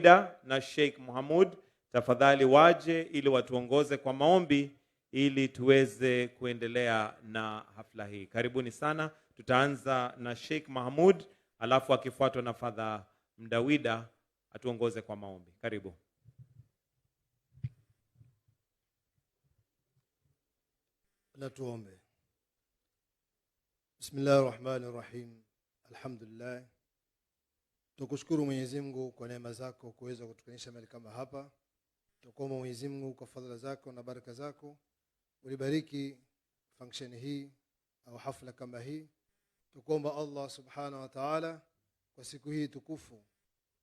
Mdawida na Sheikh Mohamud tafadhali waje ili watuongoze kwa maombi ili tuweze kuendelea na hafla hii. Karibuni sana. Tutaanza na Sheikh Mohamud alafu akifuatwa na Father Mdawida atuongoze kwa maombi. Karibu. Na tuombe. Bismillahirrahmanirrahim. Alhamdulillah. Tukushukuru Mwenyezi Mungu kwa neema zako kuweza kutukanisha mahali kama hapa. Tukuomba Mwenyezi Mungu kwa fadhila zako na baraka zako ulibariki function hii au hafla kama hii. Tukuomba Allah subhanahu wa ta'ala kwa siku hii tukufu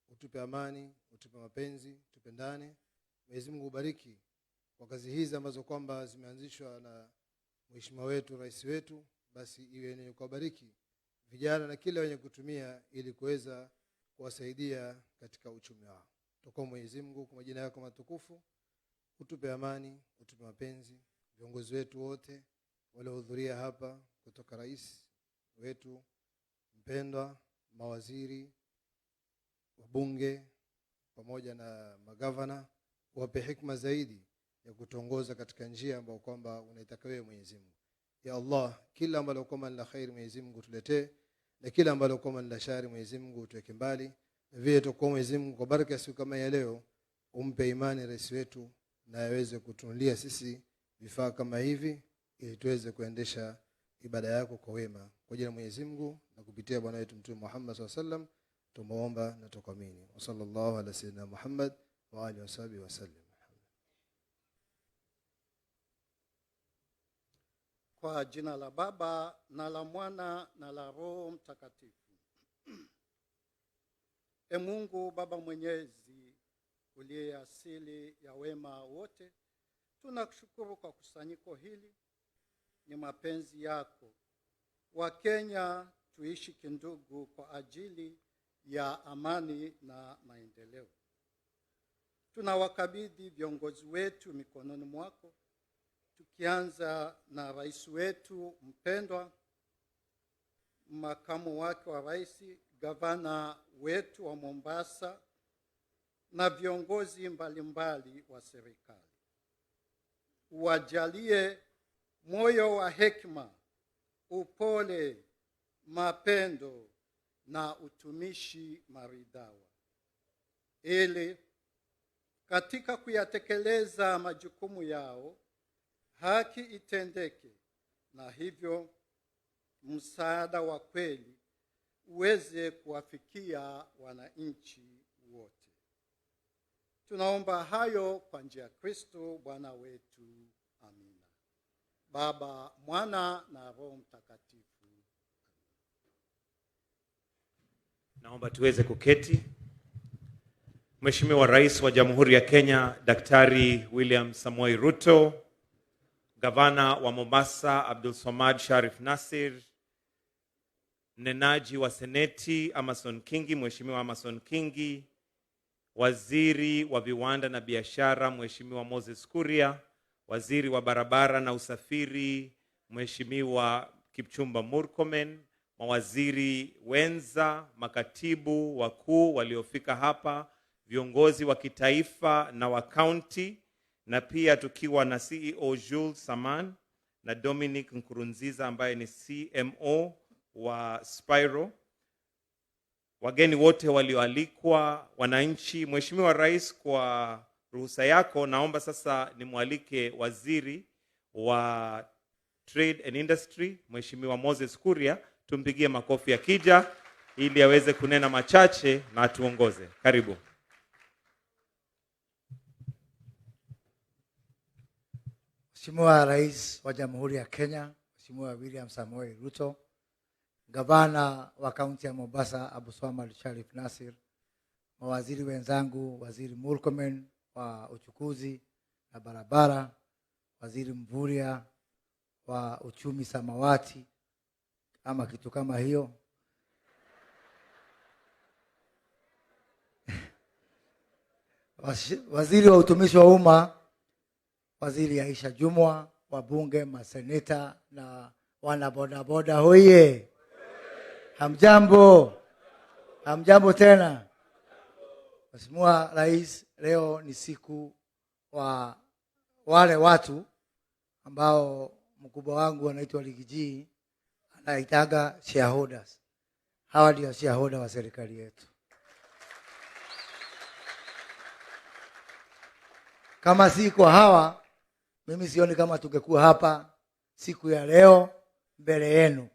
utupe amani, utupe mapenzi, tupendane. Mwenyezi Mungu ubariki kwa kazi hizi ambazo kwamba zimeanzishwa na Mheshimiwa wetu, rais wetu, basi iwe ni kubariki vijana na kila wenye kutumia ili kuweza kuwasaidia katika uchumi wao. Tukuomba Mwenyezi Mungu kwa majina yako matukufu utupe amani, utupe mapenzi. Viongozi wetu wote waliohudhuria hapa kutoka rais wetu mpendwa, mawaziri, wabunge pamoja na magavana, wape hikma zaidi ya kutongoza katika njia ambayo kwamba unaitaka wewe Mwenyezi Mungu. Ya Allah, kila ambalo kwamba ni la khair Mwenyezi Mungu tuletee, na kila ambalo kwamba ni la shari Mwenyezi Mungu tuweke mbali. Na vile tukuomba Mwenyezi Mungu kwa baraka siku kama ya leo umpe imani rais wetu na aweze kutunulia sisi vifaa kama hivi ili tuweze kuendesha ibada yako kwa wema. Kwa jina la Mwenyezi Mungu na kupitia bwana wetu Mtume Muhammad SAW tumeomba na tukaamini. Wa sallallahu ala sayyidina Muhammad wa alihi washabihi wasallam. Kwa jina la Baba na la Mwana na la Roho Mtakatifu. E Mungu Baba Mwenyezi uliye asili ya wema wote, tunakushukuru kwa kusanyiko hili. Ni mapenzi yako wa Kenya tuishi kindugu kwa ajili ya amani na maendeleo. Tunawakabidhi viongozi wetu mikononi mwako, tukianza na rais wetu mpendwa, makamu wake wa rais, gavana wetu wa Mombasa na viongozi mbalimbali wa serikali. Uwajalie moyo wa hekima, upole, mapendo na utumishi maridhawa, ili katika kuyatekeleza majukumu yao haki itendeke, na hivyo msaada wa kweli uweze kuwafikia wananchi wote. Tunaomba hayo kwa njia ya Kristo Bwana wetu. Amina. Baba, Mwana na Roho Mtakatifu. Naomba tuweze kuketi. Mheshimiwa Rais wa Jamhuri ya Kenya Daktari William Samoei Ruto, Gavana wa Mombasa Abdul Samad Sharif Nasir, mnenaji wa Seneti Amason Kingi, Mheshimiwa Amason Kingi, Waziri wa Viwanda na Biashara Mheshimiwa Moses Kuria, Waziri wa Barabara na Usafiri Mheshimiwa Kipchumba Murkomen, mawaziri wenza, makatibu wakuu waliofika hapa, viongozi wa kitaifa na wa county, na pia tukiwa na CEO Jules Saman na Dominic Nkurunziza ambaye ni CMO wa Spiro, wageni wote walioalikwa, wananchi. Mheshimiwa Rais, kwa ruhusa yako naomba sasa nimwalike Waziri wa Trade and Industry Mheshimiwa Moses Kuria, tumpigie makofi akija ili aweze kunena machache na tuongoze. Karibu. Mheshimiwa Rais wa Jamhuri ya Kenya, Mheshimiwa William Samoei Ruto, Gavana wa kaunti ya Mombasa Abdul Samad Sharif Nasir, mawaziri wenzangu, Waziri Murkomen wa uchukuzi na barabara, Waziri Mvuria wa uchumi samawati ama kitu kama hiyo, Waziri wa utumishi wa umma, Waziri Aisha Jumwa, wabunge, maseneta na wana bodaboda hoye. Hamjambo. Hamjambo tena. Mheshimiwa Rais, leo ni siku wa wale watu ambao mkubwa wangu anaitwa Ligiji anaitaga shareholders. Hawa ndio shareholder wa serikali yetu. Kama si kwa hawa, mimi sioni kama tungekuwa hapa siku ya leo mbele yenu.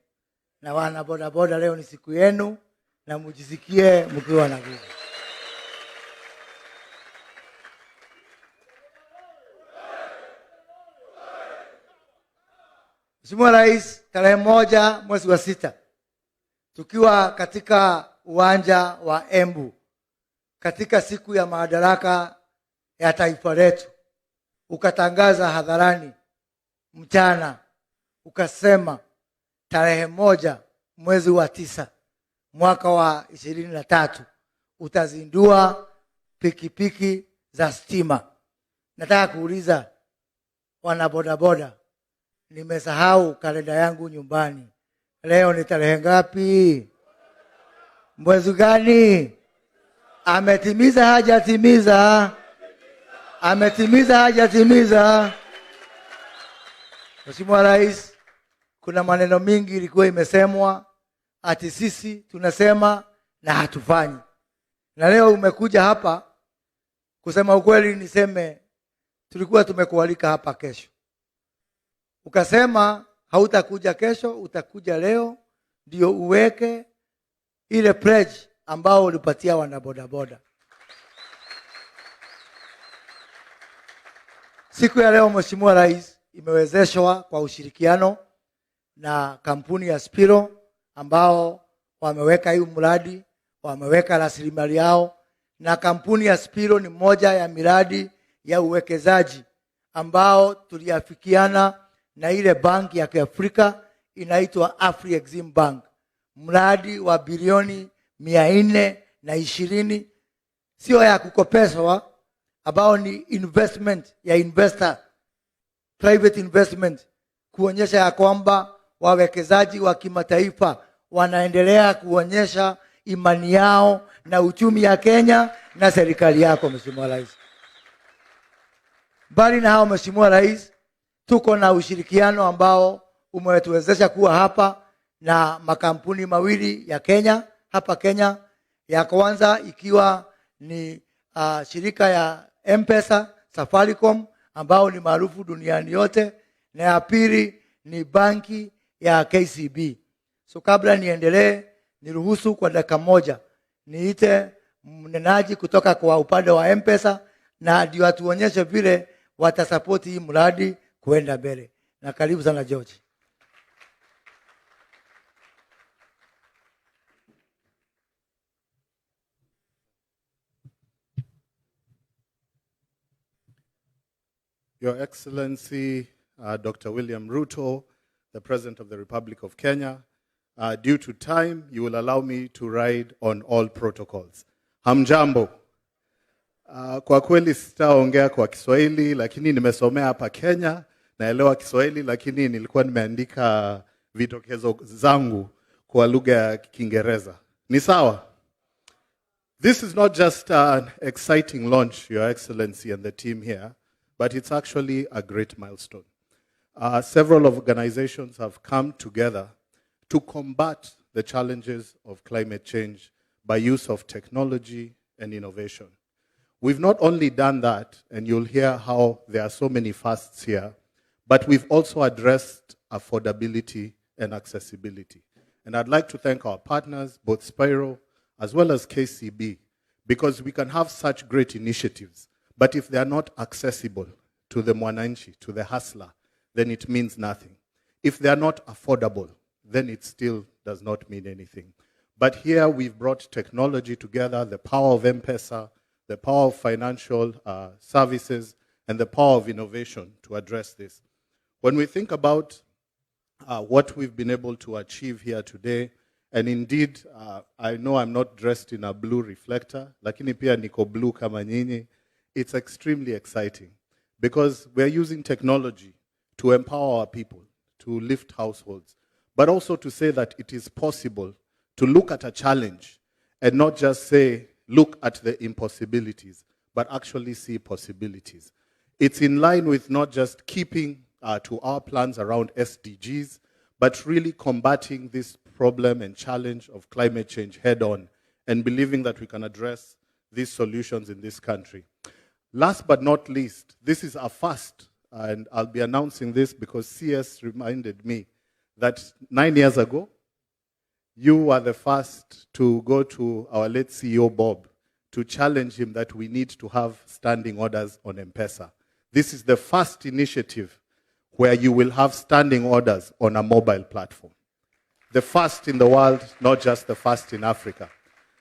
Na wana bodaboda, leo ni siku yenu na mjisikie mkiwa na nguvu. Mheshimiwa Rais, tarehe 1 mwezi wa 6 tukiwa katika uwanja wa Embu katika siku ya madaraka ya taifa letu, ukatangaza hadharani mchana, ukasema tarehe 1 mwezi wa 9 mwaka wa 23 utazindua pikipiki za stima. Nataka kuuliza wana bodaboda, nimesahau kalenda yangu nyumbani. Leo ni tarehe ngapi? Mwezi gani? Ametimiza hajatimiza? Ametimiza hajatimiza? Mheshimiwa Rais, kuna maneno mingi ilikuwa imesemwa ati sisi tunasema na hatufanyi. Na leo umekuja hapa kusema ukweli, niseme tulikuwa tumekualika hapa kesho. Ukasema hautakuja kesho, utakuja leo ndio uweke ile pledge ambao ulipatia wana bodaboda. Siku ya leo Mheshimiwa Rais imewezeshwa kwa ushirikiano na kampuni ya Spiro ambao wameweka hii mradi, wameweka rasilimali yao, na kampuni ya Spiro ni moja ya miradi ya uwekezaji ambao tuliafikiana na ile banki ya Kiafrika inaitwa Afri-Exim Bank. Mradi wa bilioni 420, sio ya kukopeshwa, ambao ni investment ya investor, private investment, kuonyesha ya kwamba wawekezaji wa kimataifa wanaendelea kuonyesha imani yao na uchumi ya Kenya na serikali yako Mheshimiwa Rais. Bali na hao Mheshimiwa Rais, tuko na ushirikiano ambao umetuwezesha kuwa hapa na makampuni mawili ya Kenya, hapa Kenya. Ya kwanza ikiwa ni shirika ya M-Pesa Safaricom ambao ni maarufu duniani yote, na ya pili ni banki ya KCB. So kabla niendelee, niruhusu kwa dakika moja niite mnenaji kutoka kwa upande wa M-Pesa na ndio atuonyeshe vile watasapoti hii mradi kuenda mbele. Na karibu sana George. Your Excellency, Dr. William Ruto, the President of the Republic of Kenya, due to time, you will allow me to ride on all protocols. Hamjambo. Kwa kweli sitaongea kwa Kiswahili, lakini nimesomea hapa Kenya, naelewa Kiswahili, lakini nilikuwa nimeandika vidokezo zangu kwa lugha ya Kiingereza. Ni sawa? This is not just an exciting launch, Your Excellency and the team here, but it's actually a great milestone. Several organizations have come together to combat the challenges of climate change by use of technology and innovation. We've not only done that, and you'll hear how there are so many firsts here, but we've also addressed affordability and accessibility. And I'd like to thank our partners, both Spiro as well as KCB, because we can have such great initiatives, but if they are not accessible to the mwananchi, to the hustler, then it means nothing. If they are not affordable, then it still does not mean anything. But here we've brought technology together, the power of M-Pesa, the power of financial services, and the power of innovation to address this. When we think about what we've been able to achieve here today, and indeed, I know I'm not dressed in a blue reflector, lakini pia niko blue kama nyinyi. It's extremely exciting because we're using technology to empower our people, to lift households, but also to say that it is possible to look at a challenge and not just say look at the impossibilities, but actually see possibilities. It's in line with not just keeping to our plans around SDGs, but really combating this problem and challenge of climate change head on and believing that we can address these solutions in this country. Last but not least, this is our first, and I'll be announcing this because CS reminded me that 9 years ago, you were the first to go to our late CEO, Bob, to challenge him that we need to have standing orders on M-Pesa. This is the first initiative where you will have standing orders on a mobile platform. The first in the world, not just the first in Africa.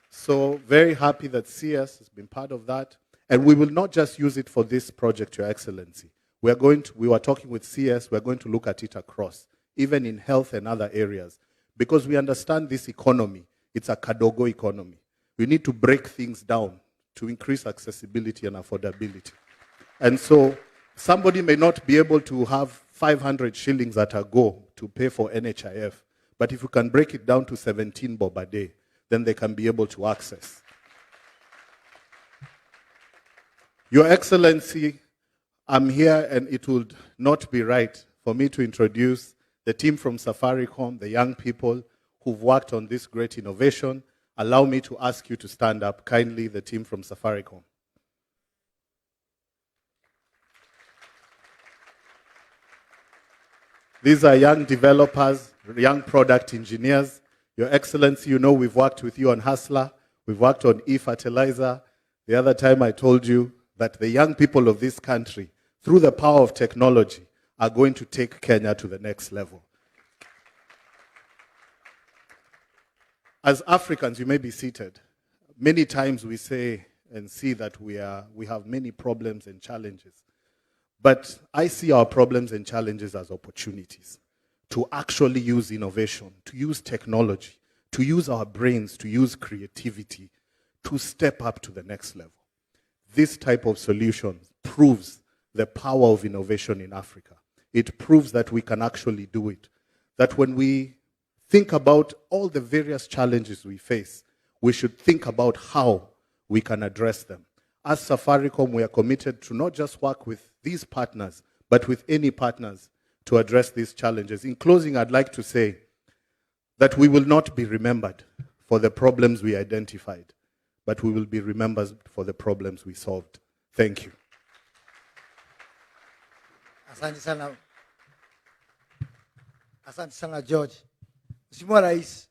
So very happy that CS has been part of that. And we will not just use it for this project, Your Excellency. We were talking with CS, we're going to look at it across, even in health and other areas. Because we understand this economy, it's a kadogo economy. We need to break things down to increase accessibility and affordability. And so somebody may not be able to have 500 shillings at a go to pay for NHIF, but if you can break it down to 17 bob a day, then they can be able to access. Your Excellency, I'm here and it would not be right for me to introduce the team from Safaricom, the young people who've worked on this great innovation. Allow me to ask you to stand up kindly, the team from Safaricom. These are young developers, young product engineers. Your Excellency, you know we've worked with you on Hustler. We've worked on e-fertilizer. The other time I told you that the young people of this country, through the power of technology, are going to take Kenya to the next level. As Africans, you may be seated. Many times we say and see that we have many problems and challenges. But I see our problems and challenges as opportunities to actually use innovation, to use technology, to use our brains, to use creativity, to step up to the next level. This type of solution proves the power of innovation in Africa. It proves that we can actually do it. That when we think about all the various challenges we face, we should think about how we can address them. As Safaricom, we are committed to not just work with these partners, but with any partners to address these challenges. In closing, I'd like to say that we will not be remembered for the problems we identified, but we will be remembered for the problems we solved. Thank you. Asante sana. Asante sana George. Mheshimiwa Rais,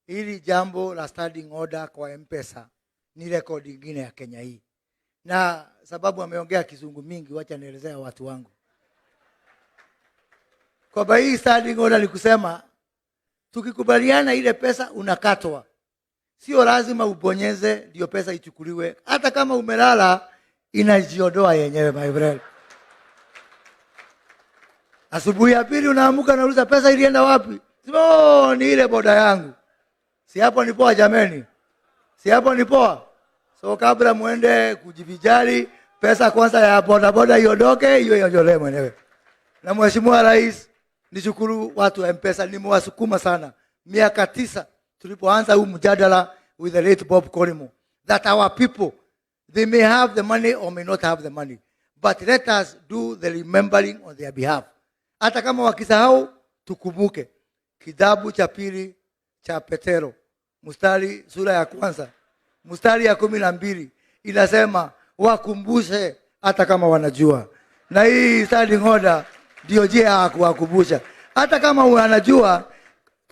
hili jambo la standing order kwa M-Pesa ni rekodi nyingine ya Kenya hii. Na sababu ameongea kizungu mingi, wacha nielezea watu wangu. Kwa hii standing order ni kusema tukikubaliana ile pesa unakatwa. Sio lazima ubonyeze ndio pesa ichukuliwe. Hata kama umelala inajiondoa yenyewe, my friend. Asubuhi ya pili unaamuka na uliza pesa ilienda wapi? Oh, ni ile boda yangu. Si hapo ni poa jameni? Si hapo ni poa? So kabla muende kujivijali, pesa kwanza ya bodaboda iondoke, hiyo iondolewe mwenyewe. Na Mheshimiwa Rais, nishukuru watu wa M-Pesa, nimewasukuma sana. Miaka 9 tulipoanza huu mjadala with the late Bob Korimo, that our people, they may have the money or may not have the money, but let us do the remembering on their behalf. Hata kama wakisahau, tukumbuke. Kitabu cha pili cha Petero, mstari sura ya 1, mstari ya 12, inasema wakumbushe hata kama wanajua. Na hii standing order ndio njia ya kuwakumbusha. Hata kama wanajua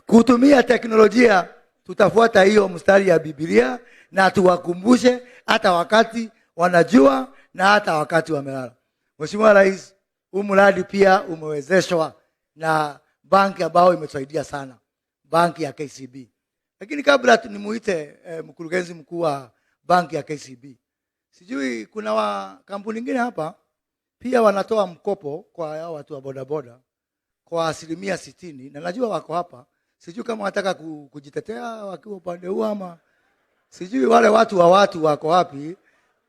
kutumia teknolojia, tutafuata hiyo mstari ya Biblia na tuwakumbushe hata wakati wanajua na hata wakati wamelala. Mheshimiwa Rais, huu mradi pia umewezeshwa na banki ambayo imetusaidia sana, banki ya KCB. Lakini kabla nimuite mkurugenzi mkuu wa banki ya KCB, sijui kuna kampuni nyingine hapa pia wanatoa mkopo kwa watu wa bodaboda kwa 60%, na najua wako hapa. Sijui kama wanataka kujitetea wakiwa upande huu ama sijui wale watu wako wapi.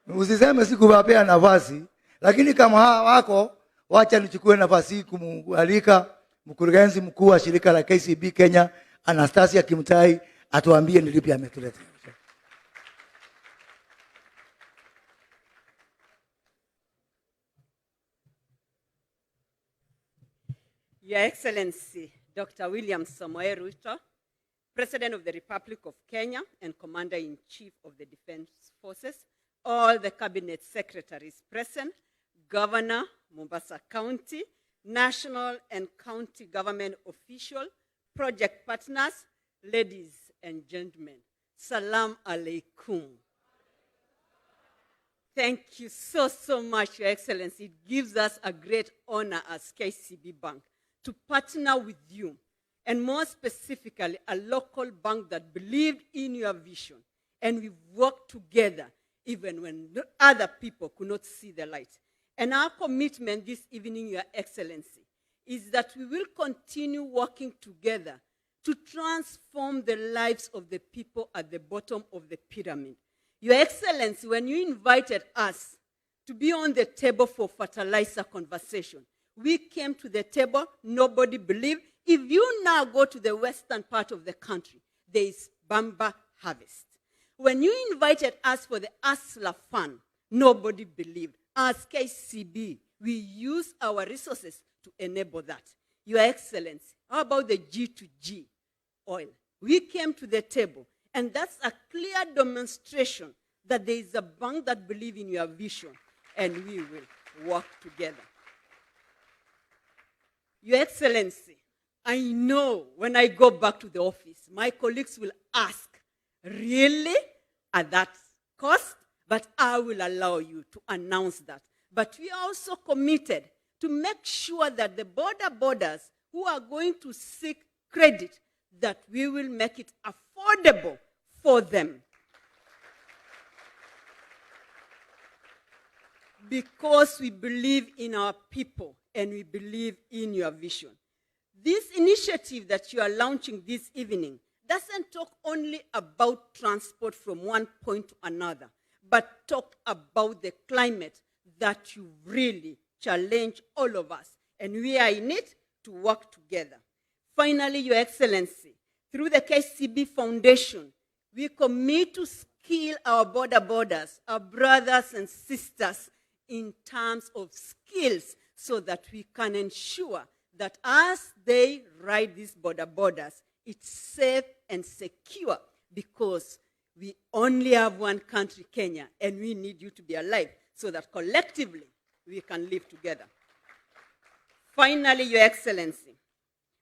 Usiseme sikuwapea nafasi, lakini kama wako, wacha nichukue nafasi hii kumualika mkurugenzi mkuu wa shirika la KCB Kenya, Anastasia Kimtai, atuambie ni lipi ametuleta. Your Excellency, Dr. William Samoei Ruto, President of the Republic of Kenya and Commander-in-Chief of the Defense Forces, all the Cabinet Secretaries present, Governor, Mombasa County, national and county government officials, project partners, ladies and gentlemen, Salam alaikum. Thank you so much, Your Excellency. It gives us a great honor as KCB Bank to partner with you, and more specifically, a local bank that believed in your vision, and we've worked together even when other people could not see the light. And our commitment this evening, Your Excellency, is that we will continue working together to transform the lives of the people at the bottom of the pyramid. Your Excellency, when you invited us to be on the table for fertilizer conversation, we came to the table, nobody believed. If you now go to the western part of the country, there is Bamba harvest. When you invited us for the Asla Fund, nobody believed. As KCB, we use our resources to enable that. Your Excellency, how about the G2G oil? We came to the table, and that's a clear demonstration that there is a bank that believes in your vision, and we will work together. Your Excellency, I know when I go back to the office, my colleagues will ask, really, at that cost? But I will allow you to announce that. But we are also committed to make sure that the Bodabodas who are going to seek credit, that we will make it affordable for them. Because we believe in our people and we believe in your vision. This initiative that you are launching this evening doesn't talk only about transport from one point to another, but talk about the climate that you really challenge all of us. And we are in it to work together. Finally, Your Excellency, through the KCB Foundation, we commit to skill our Bodabodas, our brothers and sisters, in terms of skills, so that we can ensure that as they ride these Bodabodas, it's safe and secure, because we only have one country, Kenya, and we need you to be alive so that collectively we can live together. Finally, Your Excellency,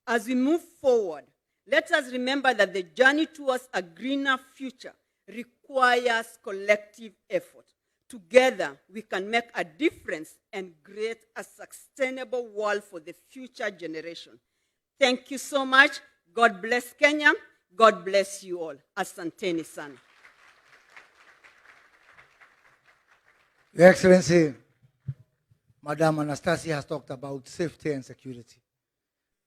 as we move forward, let us remember that the journey towards a greener future requires collective effort. Together, we can make a difference and create a sustainable world for the future generation. Thank you so much. God bless Kenya. God bless you all. Asanteni sana. Your Excellency, Madam Anastasia has talked about safety and security.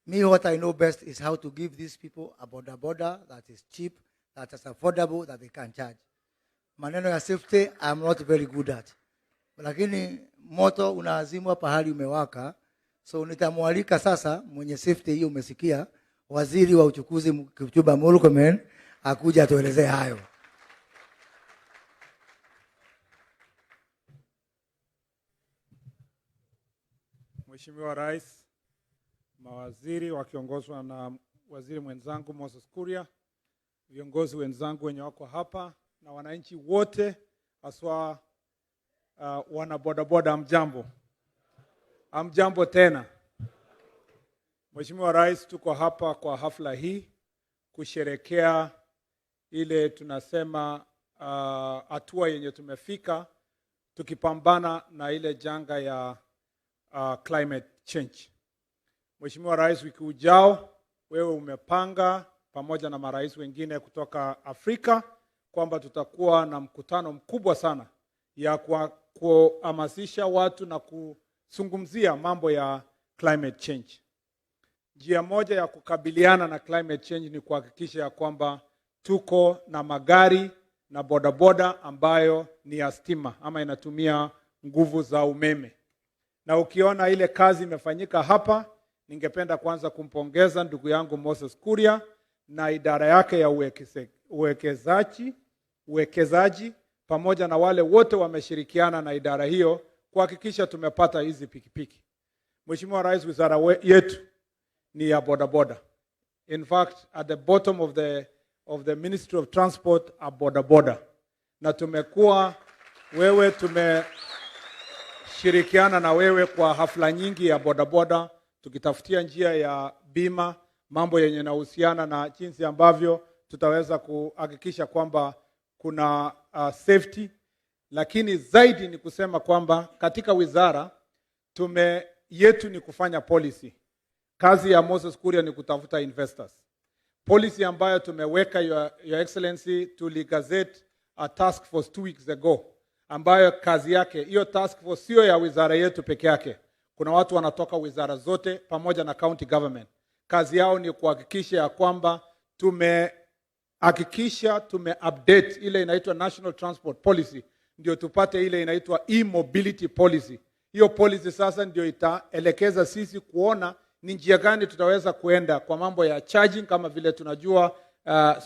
Me, what I know best is how to give these people a boda that is cheap, that is affordable, that they can charge. Maneno ya safety, I'm not very good at. Lakini moto unaazimwa pahali umewaka, so nitamwalika sasa mwenye safety hiyo umesikia, waziri wa uchukuzi Kipchumba Murkomen akuja atuelezee hayo. Mheshimiwa Rais, mawaziri wakiongozwa na waziri mwenzangu Moses Kuria, viongozi wenzangu wenye wako hapa na wananchi wote, haswa wana bodaboda, amjambo. Amjambo tena. Mheshimiwa Rais, tuko hapa kwa hafla hii kusherekea ile tunasema hatua yenye tumefika tukipambana na ile janga ya climate change. Mheshimiwa Rais, wiki ujao wewe umepanga pamoja na marais wengine kutoka Afrika kwamba tutakuwa na mkutano mkubwa sana ya kuhamasisha watu na kuzungumzia mambo ya climate change. Njia moja ya kukabiliana na climate change ni kuhakikisha ya kwamba tuko na magari na bodaboda ambayo ni ya stima ama inatumia nguvu za umeme. Na ukiona ile kazi imefanyika hapa, ningependa kwanza kumpongeza ndugu yangu Moses Kuria na idara yake ya uwekezaji pamoja na wale wote wameshirikiana na idara hiyo kuhakikisha tumepata hizi pikipiki. Mheshimiwa Rais, wizara yetu ni ya bodaboda. In fact, at the bottom of the Ministry of Transport are bodaboda. Na tumekuwa wewe tumeshirikiana na wewe kwa hafla nyingi ya bodaboda, tukitafutia njia ya bima, mambo yenye inahusiana na jinsi ambavyo tutaweza kuhakikisha kwamba kuna safety. Lakini zaidi ni kusema kwamba katika wizara yetu ni kufanya policy. Kazi ya Moses Kuria ni kutafuta investors. Policy ambayo tumeweka your excellency tuligazette a task force 2 weeks ago, ambayo kazi yake, hiyo task force sio ya wizara yetu peke yake. Kuna watu wanatoka wizara zote pamoja na county government. Kazi yao ni kuhakikisha ya kwamba tume-update ile inaitwa National Transport Policy, ndio tupate ile inaitwa e-mobility policy. Hiyo policy sasa ndio itaelekeza sisi kuona ni njia gani tutaweza kuenda kwa mambo ya charging, kama vile tunajua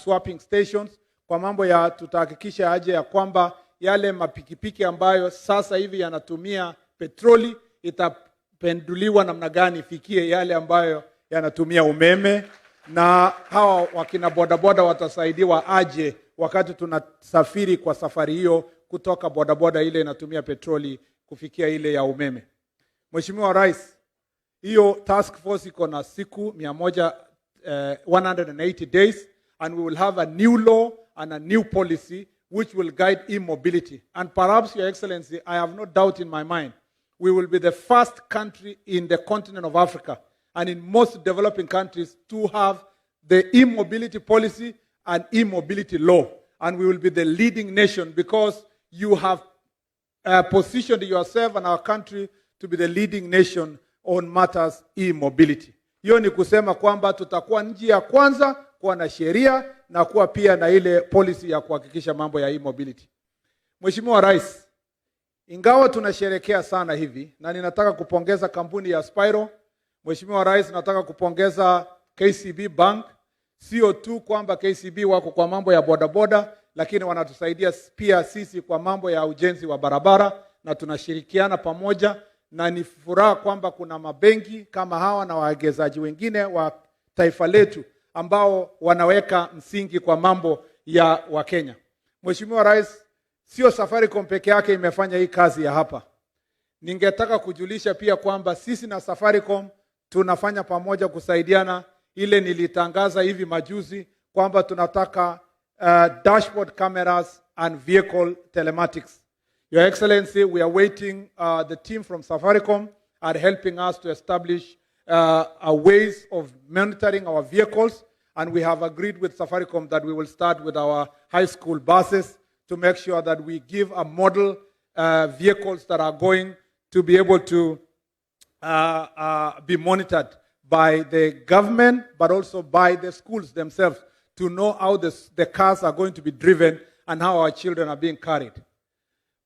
swapping stations, kwa mambo ya tutahakikisha aje ya kwamba yale mapikipiki ambayo sasa hivi yanatumia petroli itapenduliwa namna gani ifikie yale ambayo yanatumia umeme, na hawa wakina bodaboda watasaidiwa aje wakati tunasafiri kwa safari hiyo kutoka bodaboda ile inatumia petroli kufikia ile ya umeme. Mheshimiwa Rais, hiyo task force iko na siku 180 days, and we will have a new law and a new policy which will guide e-mobility. And perhaps, Your Excellency, I have no doubt in my mind, we will be the first country in the continent of Africa and in most developing countries to have the e-mobility policy and e-mobility law. And we will be the leading nation because you have positioned yourself and our country to be the leading nation on matters e-mobility. Hiyo ni kusema kwamba tutakuwa nchi ya kwanza kuwa na sheria na kuwa pia na ile policy ya kuhakikisha mambo ya e-mobility. Mheshimiwa Rais, ingawa tunasherekea sana hivi, na ninataka kupongeza kampuni ya Spiro. Mheshimiwa Rais, nataka kupongeza KCB Bank. Sio tu kwamba KCB wako kwa mambo ya bodaboda, lakini wanatusaidia pia sisi kwa mambo ya ujenzi wa barabara, na tunashirikiana pamoja, na ni furaha kwamba kuna mabenki kama hawa na wawekezaji wengine wa taifa letu ambao wanaweka msingi kwa mambo ya Wakenya. Mheshimiwa Rais, sio Safaricom peke yake imefanya hii kazi ya hapa. Ningetaka kujulisha pia kwamba sisi na Safaricom tunafanya pamoja kusaidiana. Ile nilitangaza hivi majuzi kwamba tunataka dashboard cameras and vehicle telematics. Your Excellency, we are waiting. The team from Safaricom are helping us to establish ways of monitoring our vehicles, and we have agreed with Safaricom that we will start with our high school buses to make sure that we give a model vehicles that are going to be able to be monitored by the government, but also by the schools themselves, to know how the cars are going to be driven and how our children are being carried.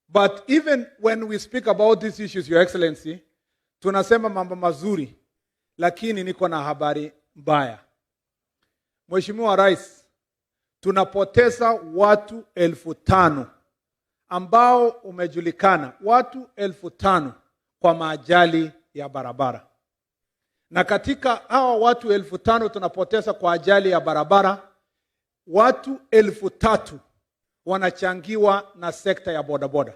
But even when we speak about these issues, Your Excellency, tunasema mambo mazuri, lakini niko na habari mbaya. Mheshimiwa Rais, tunapoteza watu 5,000 ambao umejulikana, watu 5,000 kwa maajali ya barabara. Na katika hawa watu 5,000 tunapoteza kwa ajali ya barabara, watu 3,000 wanachangiwa na sekta ya bodaboda.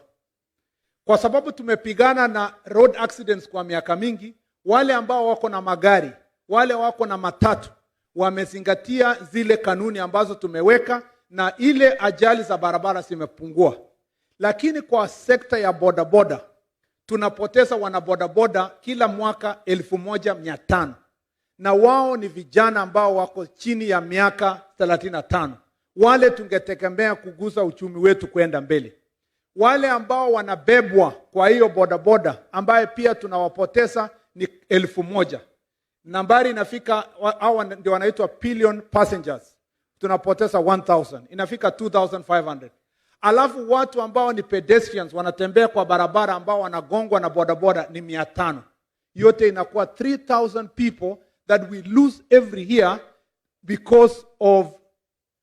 Kwa sababu tumepigana na road accidents kwa miaka mingi, wale ambao wako na magari, wale wako na matatu, wamezingatia zile kanuni ambazo tumeweka, na ile ajali za barabara zimepungua. Lakini kwa sekta ya bodaboda, tunapoteza wanabodaboda kila mwaka 1,500. Na wao ni vijana ambao wako chini ya miaka 35. Wale tungetegemea kuguza uchumi wetu kwenda mbele. Wale ambao wanabebwa kwa hiyo bodaboda ambaye pia tunawapoteza ni 1,000. Nambari inafika, hao ndio wanaitwa pillion passengers. Tunapoteza 1,000. Inafika 2,500. Alafu watu ambao ni pedestrians wanatembea kwa barabara ambao wanagongwa na bodaboda ni 500. Yote inakuwa 3,000 people that we lose every year because of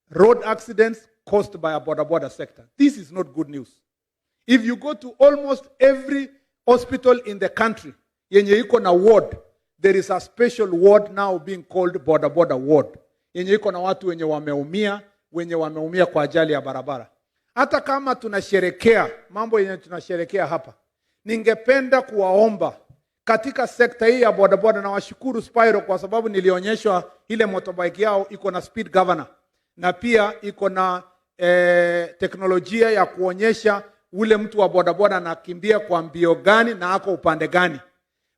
road accidents caused by a bodaboda sector. This is not good news. If you go to almost every hospital in the country yenye iko na ward, there is a special ward now being called Bodaboda ward, yenye iko na watu wenye wameumia kwa ajali ya barabara. Hata kama tunasherekea mambo yenye tunasherekea hapa, ningependa kuwaomba katika sekta hii ya bodaboda, na washukuru Spyro kwa sababu nilionyeshwa ile motorbike yao iko na speed governor, na pia iko na teknolojia ya kuonyesha ule mtu wa bodaboda anakimbia kwa mbio gani na ako upande gani.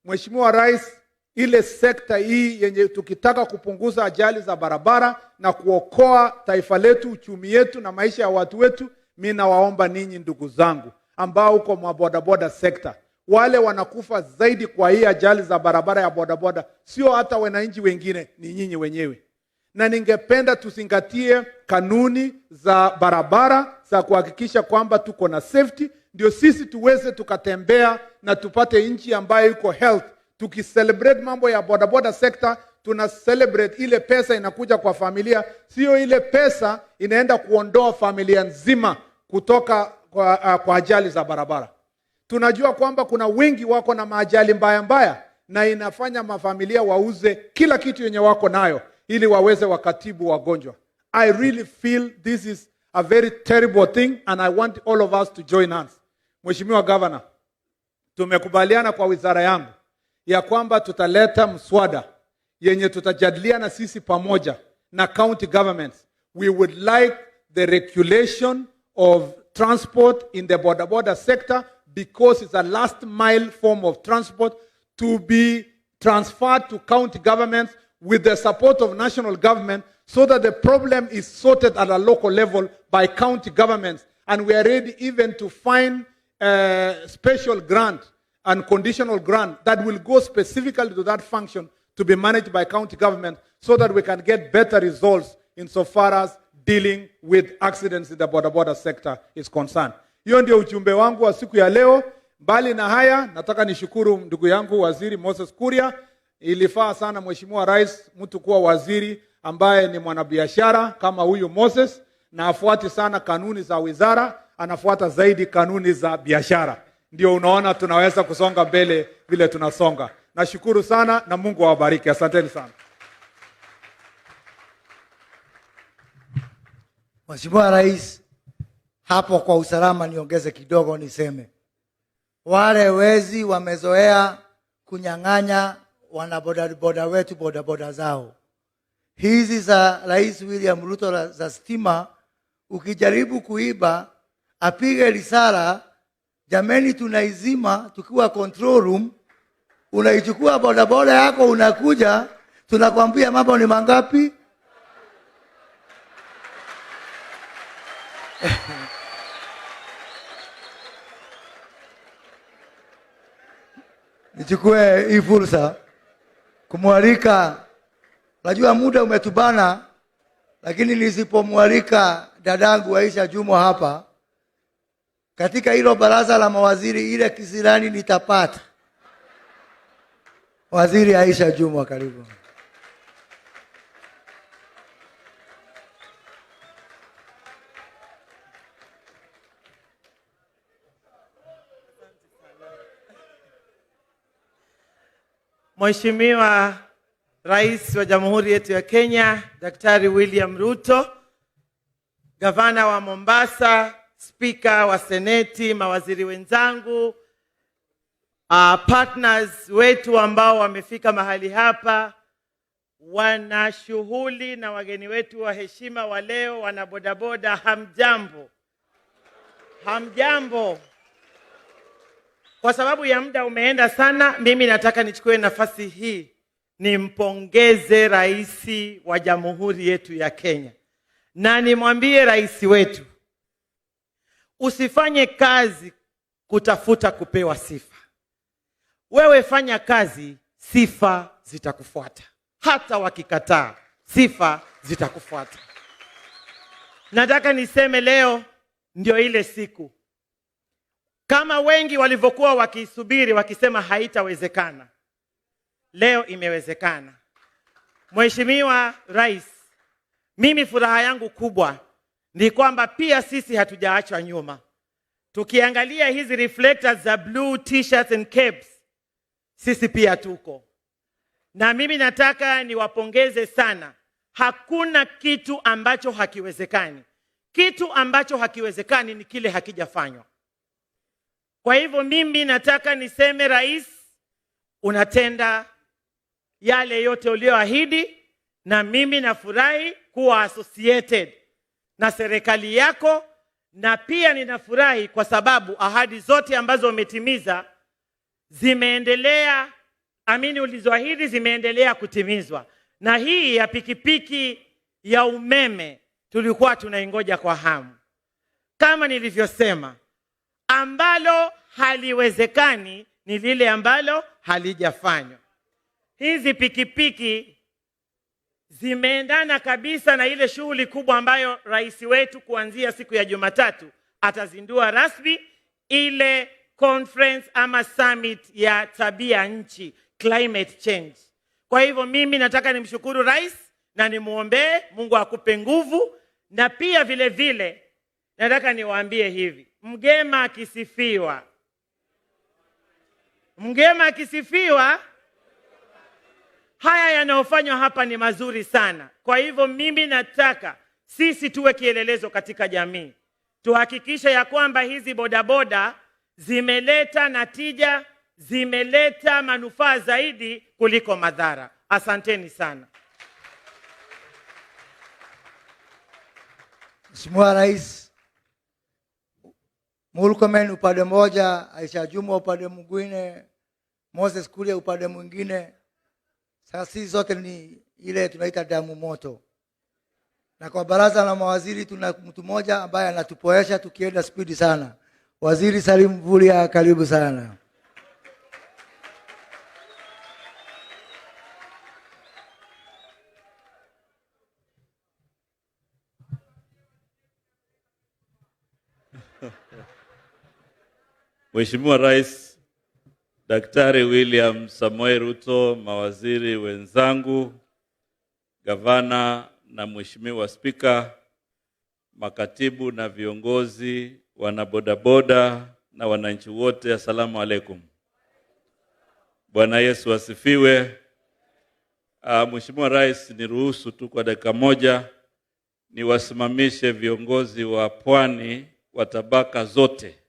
Mheshimiwa Rais, ile sekta hii yenye tukitaka kupunguza ajali za barabara na kuokoa taifa letu, uchumi yetu na maisha ya watu wetu, mimi nawaomba ninyi ndugu zangu ambao uko mwa bodaboda sekta, wale wanakufa zaidi kwa hii ajali za barabara ya bodaboda sio hata wananchi wengine, ni nyinyi wenyewe. Na ningependa tuzingatie kanuni za barabara za kuhakikisha kwamba tuko na safety, ndio sisi tuweze tukatembea na tupate nchi ambayo iko health. Tukicelebrate mambo ya bodaboda sector, tuna celebrate ile pesa inakuja kwa familia, sio ile pesa inaenda kuondoa familia nzima kutoka kwa ajali za barabara. Tunajua kwamba kuna wengi wako na maajali mbaya na inafanya mafamilia wauze kila kitu yenye wako nayo ili waweze wakatibu wagonjwa. I really feel this is a very terrible thing and I want all of us to join hands. Mheshimiwa Governor, tumekubaliana kwa wizara yangu ya kwamba tutaleta mswada yenye tutajadiliana sisi pamoja na county governments. We would like the regulation of transport in the bodaboda sector, because it's a last mile form of transport, to be transferred to county governments with the support of national government, so that the problem is sorted at a local level by county governments. And we are ready even to find special grant and conditional grant that will go specifically to that function to be managed by county government, so that we can get better results insofar as dealing with accidents in the bodaboda sector is concerned. Hiyo ndio ujumbe wangu wa siku ya leo. Mbali na haya, nataka nishukuru ndugu yangu Waziri Moses Kuria. Ilifaa sana Mheshimiwa Rais mtu kuwa waziri ambaye ni mwanabiashara kama huyu Moses, na afuati sana kanuni za wizara, anafuata zaidi kanuni za biashara. Ndio unaona tunaweza kusonga mbele vile tunasonga. Nashukuru sana na Mungu awabariki. Asanteni sana. Mheshimiwa Rais, hapo kwa usalama niongeze kidogo niseme, wale wezi wamezoea kunyang'anya wanabodaboda wetu bodaboda zao. Hizi za Rais William Ruto za stima, ukijaribu kuiba apige risala, jameni tunaizima tukiwa control room, unaichukua bodaboda yako unakuja, tunakwambia mambo ni mangapi? Nichukue hii fursa kumwalika, najua muda umetubana, lakini nisipomwalika dadangu Aisha Jumo hapa katika hilo baraza la mawaziri, ile kisirani nitapata. Waziri Aisha Jumo, karibu. Mheshimiwa Rais wa Jamhuri yetu ya Kenya, Daktari William Ruto, Gavana wa Mombasa, Spika wa Seneti, mawaziri wenzangu, partners wetu ambao wamefika mahali hapa, wana shughuli na wageni wetu wa heshima wa leo, wana bodaboda, hamjambo. Hamjambo. Kwa sababu ya muda umeenda sana, mimi nataka nichukue nafasi hii nimpongeze Rais wa Jamhuri yetu ya Kenya. Na nimwambie rais wetu, usifanye kazi kutafuta kupewa sifa. Wewe fanya kazi, sifa zitakufuata. Hata wakikataa, sifa zitakufuata. Nataka niseme leo ndio ile siku. Kama wengi walivyokuwa wakisubiri wakisema haitawezekana, leo imewezekana. Mheshimiwa Rais, mimi furaha yangu kubwa ni kwamba pia sisi hatujaachwa nyuma. Tukiangalia hizi reflectors za blue t-shirts and caps, sisi pia tuko. Na mimi nataka niwapongeze sana. Hakuna kitu ambacho hakiwezekani. Kitu ambacho hakiwezekani ni kile hakijafanywa. Kwa hivyo mimi nataka niseme, rais, unatenda yale yote ulioahidi, na mimi nafurahi kuwa associated na serikali yako, na pia ninafurahi kwa sababu ahadi zote ambazo umetimiza zimeendelea, ulizoahidi zimeendelea kutimizwa. Na hii ya pikipiki ya umeme tulikuwa tunaingoja kwa hamu. Kama nilivyosema, ambalo haliwezekani ni lile ambalo halijafanywa. Hizi pikipiki zimeendana kabisa na ile shughuli kubwa ambayo rais wetu kuanzia siku ya Jumatatu atazindua rasmi, ile conference ama summit ya tabia nchi, climate change. Kwa hivyo mimi nataka nimshukuru rais na nimuombee Mungu akupe nguvu, na pia vile vile nataka niwaambie hivi, mgema akisifiwa, haya yanayofanywa hapa ni mazuri sana. Kwa hivyo mimi nataka sisi tuwe kielelezo katika jamii. Tuhakikishe ya kwamba hizi bodaboda zimeleta natija, zimeleta manufaa zaidi kuliko madhara. Asanteni sana. Mheshimiwa Rais, Murkomen upande mmoja, Aisha Juma upande mwingine, Moses Kuria upande mwingine. Sasa sisi zote ni ile tunaita damu moto. Na kwa baraza la mawaziri tuna mtu mmoja ambaye anatupoesha tukienda spidi sana. Waziri Salim Mvurya, karibu sana. Mheshimiwa Rais Daktari William Samoei Ruto, mawaziri wenzangu, gavana na Mheshimiwa Spika, makatibu na viongozi, wanabodaboda na wananchi wote, asalamu alaikum. Bwana Yesu asifiwe. Mheshimiwa Rais, niruhusu tu kwa dakika moja niwasimamishe viongozi wa pwani wa tabaka zote,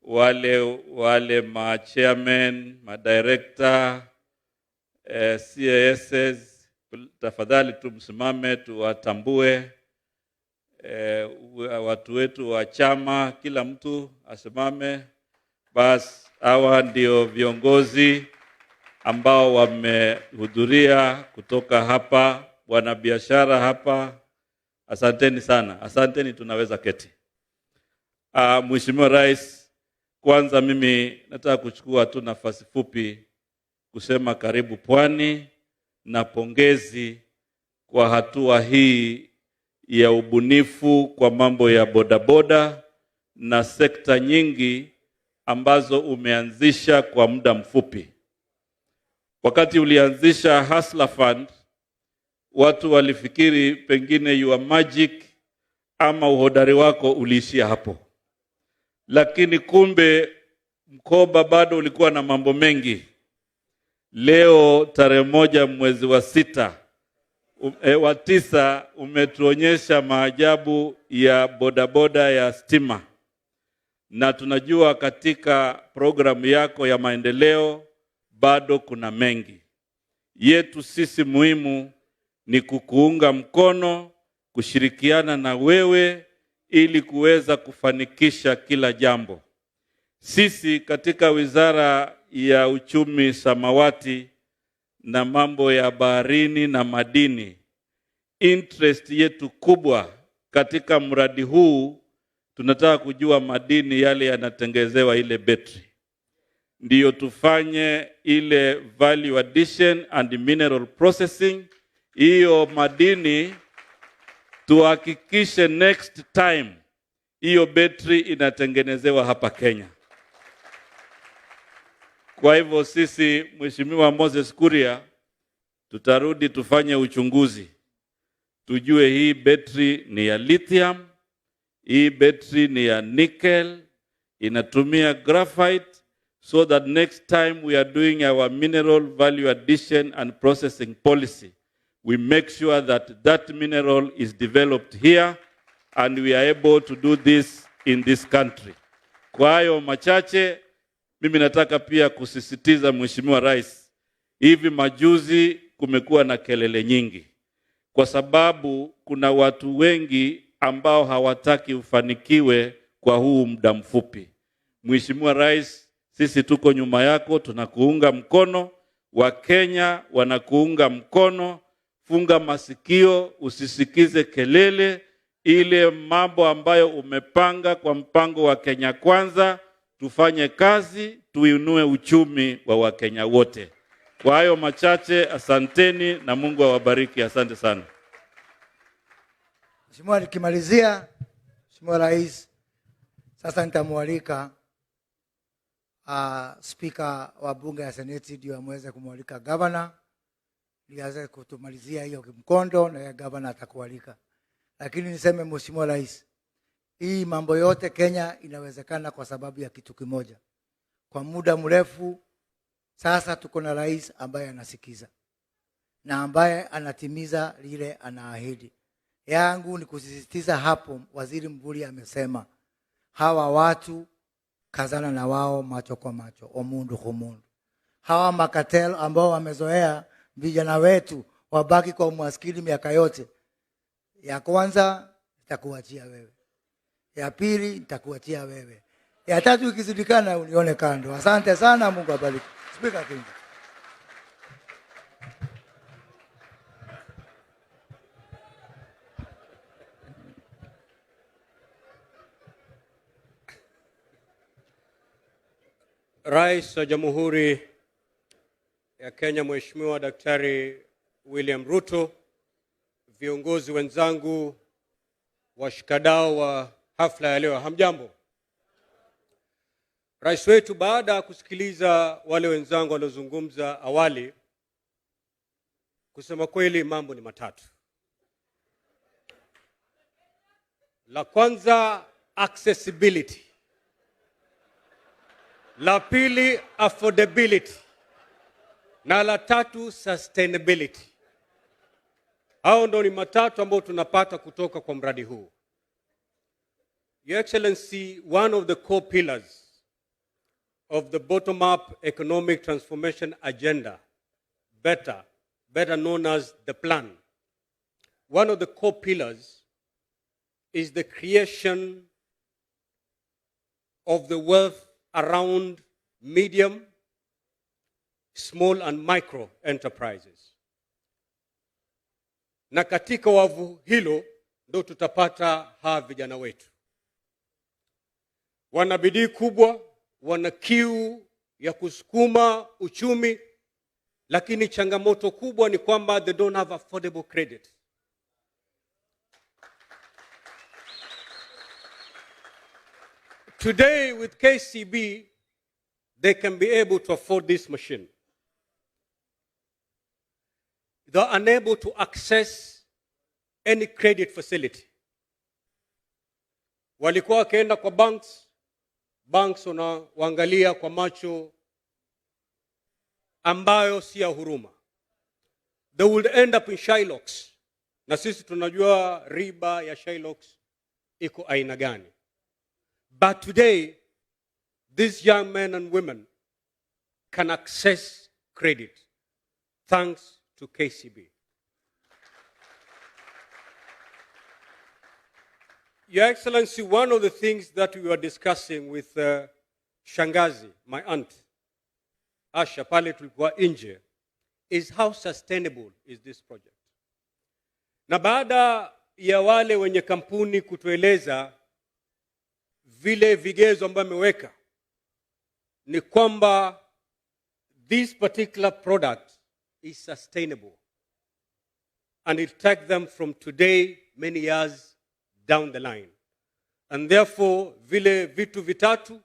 wale ma chairman, ma director, CASs, tafadhali tu msimame tuwatambue. Watu wetu wa chama, kila mtu asimame. Bas, hawa ndio viongozi ambao wamehudhuria kutoka hapa, wanabiashara hapa. Asanteni sana. Asanteni, tunaweza keti. Mheshimiwa Rais, kwanza mimi nataka kuchukua tu nafasi fupi kusema karibu pwani na pongezi kwa hatua hii ya ubunifu kwa mambo ya bodaboda na sekta nyingi ambazo umeanzisha kwa muda mfupi. Wakati ulianzisha Hustler Fund, watu walifikiri pengine your magic ama uhodari wako uliishia hapo. Lakini kumbe mkoba bado ulikuwa na mambo mengi. Leo tarehe 1 mwezi wa 9 umetuonyesha maajabu ya bodaboda ya stima. Na tunajua katika programu yako ya maendeleo bado kuna mengi. Yetu sisi muhimu ni kukuunga mkono, kushirikiana na wewe ili kuweza kufanikisha kila jambo. Sisi katika Wizara ya Uchumi Samawati na mambo ya baharini na madini, interest yetu kubwa katika mradi huu, tunataka kujua madini yale yanatengenezewa ile betri. Ndiyo tufanye ile value addition and mineral processing. Hiyo madini tuhakikishe next time hiyo betri inatengenezewa hapa Kenya. Kwa hivyo sisi, Mheshimiwa Moses Kuria, tutarudi tufanye uchunguzi. Tujue hii betri ni ya lithium, hii betri ni ya nickel, inatumia graphite, so that next time we are doing our mineral value addition and processing policy, we make sure that that mineral is developed here and we are able to do this in this country. Kwa hayo machache, mimi nataka pia kusisitiza Mheshimiwa Rais, hivi majuzi kumekuwa na kelele nyingi kwa sababu kuna watu wengi ambao hawataki ufanikiwe kwa huu muda mfupi. Mheshimiwa Rais, sisi tuko nyuma yako, tunakuunga mkono, Wakenya wanakuunga mkono. Funga masikio, usisikize kelele. Ile mambo ambayo umepanga kwa mpango wa Kenya Kwanza, tufanye kazi, tuinue uchumi wa Wakenya wote. Kwa hayo machache, asanteni na Mungu awabariki. Asante sana. Mheshimiwa, nikimalizia, Mheshimiwa Rais, sasa nitamwalika Speaker wa bunge ya Seneti ndio amweze kumwalika governor niweze kutumalizia hiyo mkondo, na governor atakualika. Lakini niseme Mheshimiwa Rais, hii mambo yote Kenya inawezekana kwa sababu ya kitu kimoja. Kwa muda mrefu sasa tuko na rais ambaye anasikiza na ambaye anatimiza lile anaahidi. Yangu ni kusisitiza hapo, Waziri Mvurya amesema hawa watu kazana na wao macho kwa macho, omundu kumundu. Hawa makatel ambao wamezoea vijana wetu wabaki kwa umaskini miaka yote, ya kwanza nitakuachia wewe, ya pili nitakuachia wewe, ya tatu ikizidikana unione kando. Asante sana, Mungu abariki. Speaker King. Rais wa Jamhuri ya Kenya Mheshimiwa Daktari William Ruto, viongozi wenzangu, washikadau wa hafla ya leo, hamjambo. Rais wetu baada ya kusikiliza wale wenzangu waliozungumza awali, kusema kweli mambo ni matatu. La kwanza, accessibility. La pili, affordability. Na la tatu, sustainability. Hao ndo ni matatu ambayo tunapata kutoka kwa mradi huu. Your Excellency, one of the core pillars of the bottom-up economic transformation agenda, better known as the plan, one of the core pillars is the creation of the wealth around medium, small and micro enterprises. Na katika wavu hilo ndo tutapata hawa vijana wetu. Wana bidii kubwa, wana kiu ya kusukuma uchumi, lakini changamoto kubwa ni kwamba they don't have affordable credit. Today with KCB, they can be able to afford this machine. They're unable to access any credit facility. Walikuwa wakienda kwa banks wanaangalia kwa macho ambayo si ya huruma. They would end up in Shylocks. Na sisi tunajua riba ya Shylocks iko aina gani. But today, these young men and women can access credit thanks to KCB. Your Excellency, one of the things that we were discussing with Shangazi, my aunt, Asha, pale tulikuwa nje, is how sustainable is this project. Na baada ya wale wenye kampuni kutueleza vile vigezo ambavyo ameweka, ni kwamba this particular product is sustainable and it'll take them from today many years down the line. And therefore, vile vitu vitatu,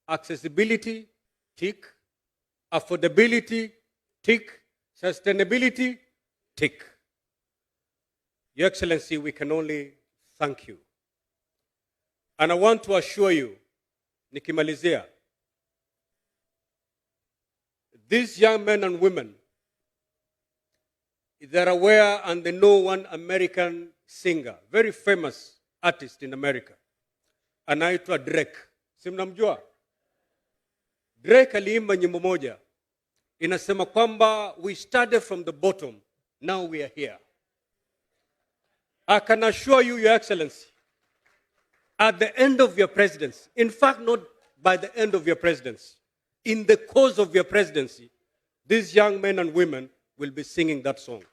accessibility, tick, affordability, tick, sustainability, tick. Your Excellency, we can only thank you. And I want to assure you, nikimalizia, these young men and women, they're aware and they know one American singer, very famous artist in America, anaitwa Drake. Si mnamjua? Drake aliimba nyimbo moja inasema kwamba we started from the bottom, now we are here. I can assure you, Your Excellency, at the end of your presidency, in fact not by the end of your presidency, in the course of your presidency, these young men and women will be singing that song.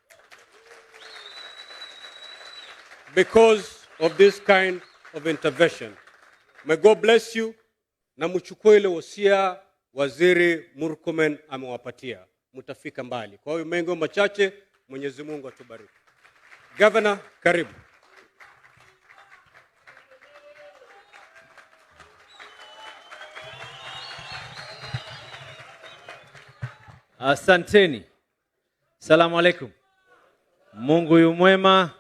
Because of this kind of intervention. May God bless you. Na mchukue ile wosia Waziri Murkomen amewapatia. Mutafika mbali. Kwa hiyo mengo machache, Mwenyezi Mungu atubariki. Governor, karibu. Asanteni. Salamu alaikum. Mungu yu mwema.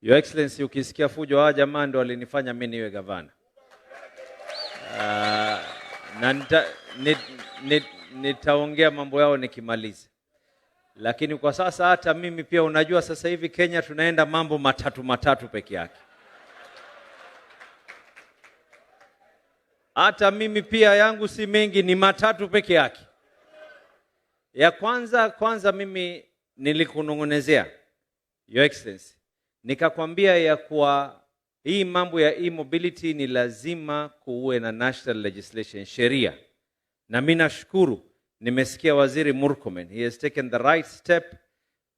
Your Excellency, ukisikia fujo hawa jamaa ndio walinifanya mimi niwe gavana. Na nitaongea mambo yao nikimaliza. Lakini kwa sasa hata mimi pia unajua sasa hivi Kenya tunaenda mambo matatu peke yake. Hata mimi pia yangu si mengi, ni matatu peke yake. Ya kwanza mimi nilikunong'onezea Your Excellency. Nikakwambia ya kuwa hii mambo ya e-mobility ni lazima kuwe na national legislation, sheria. Na mimi nashukuru nimesikia Waziri Murkomen, he has taken the right step.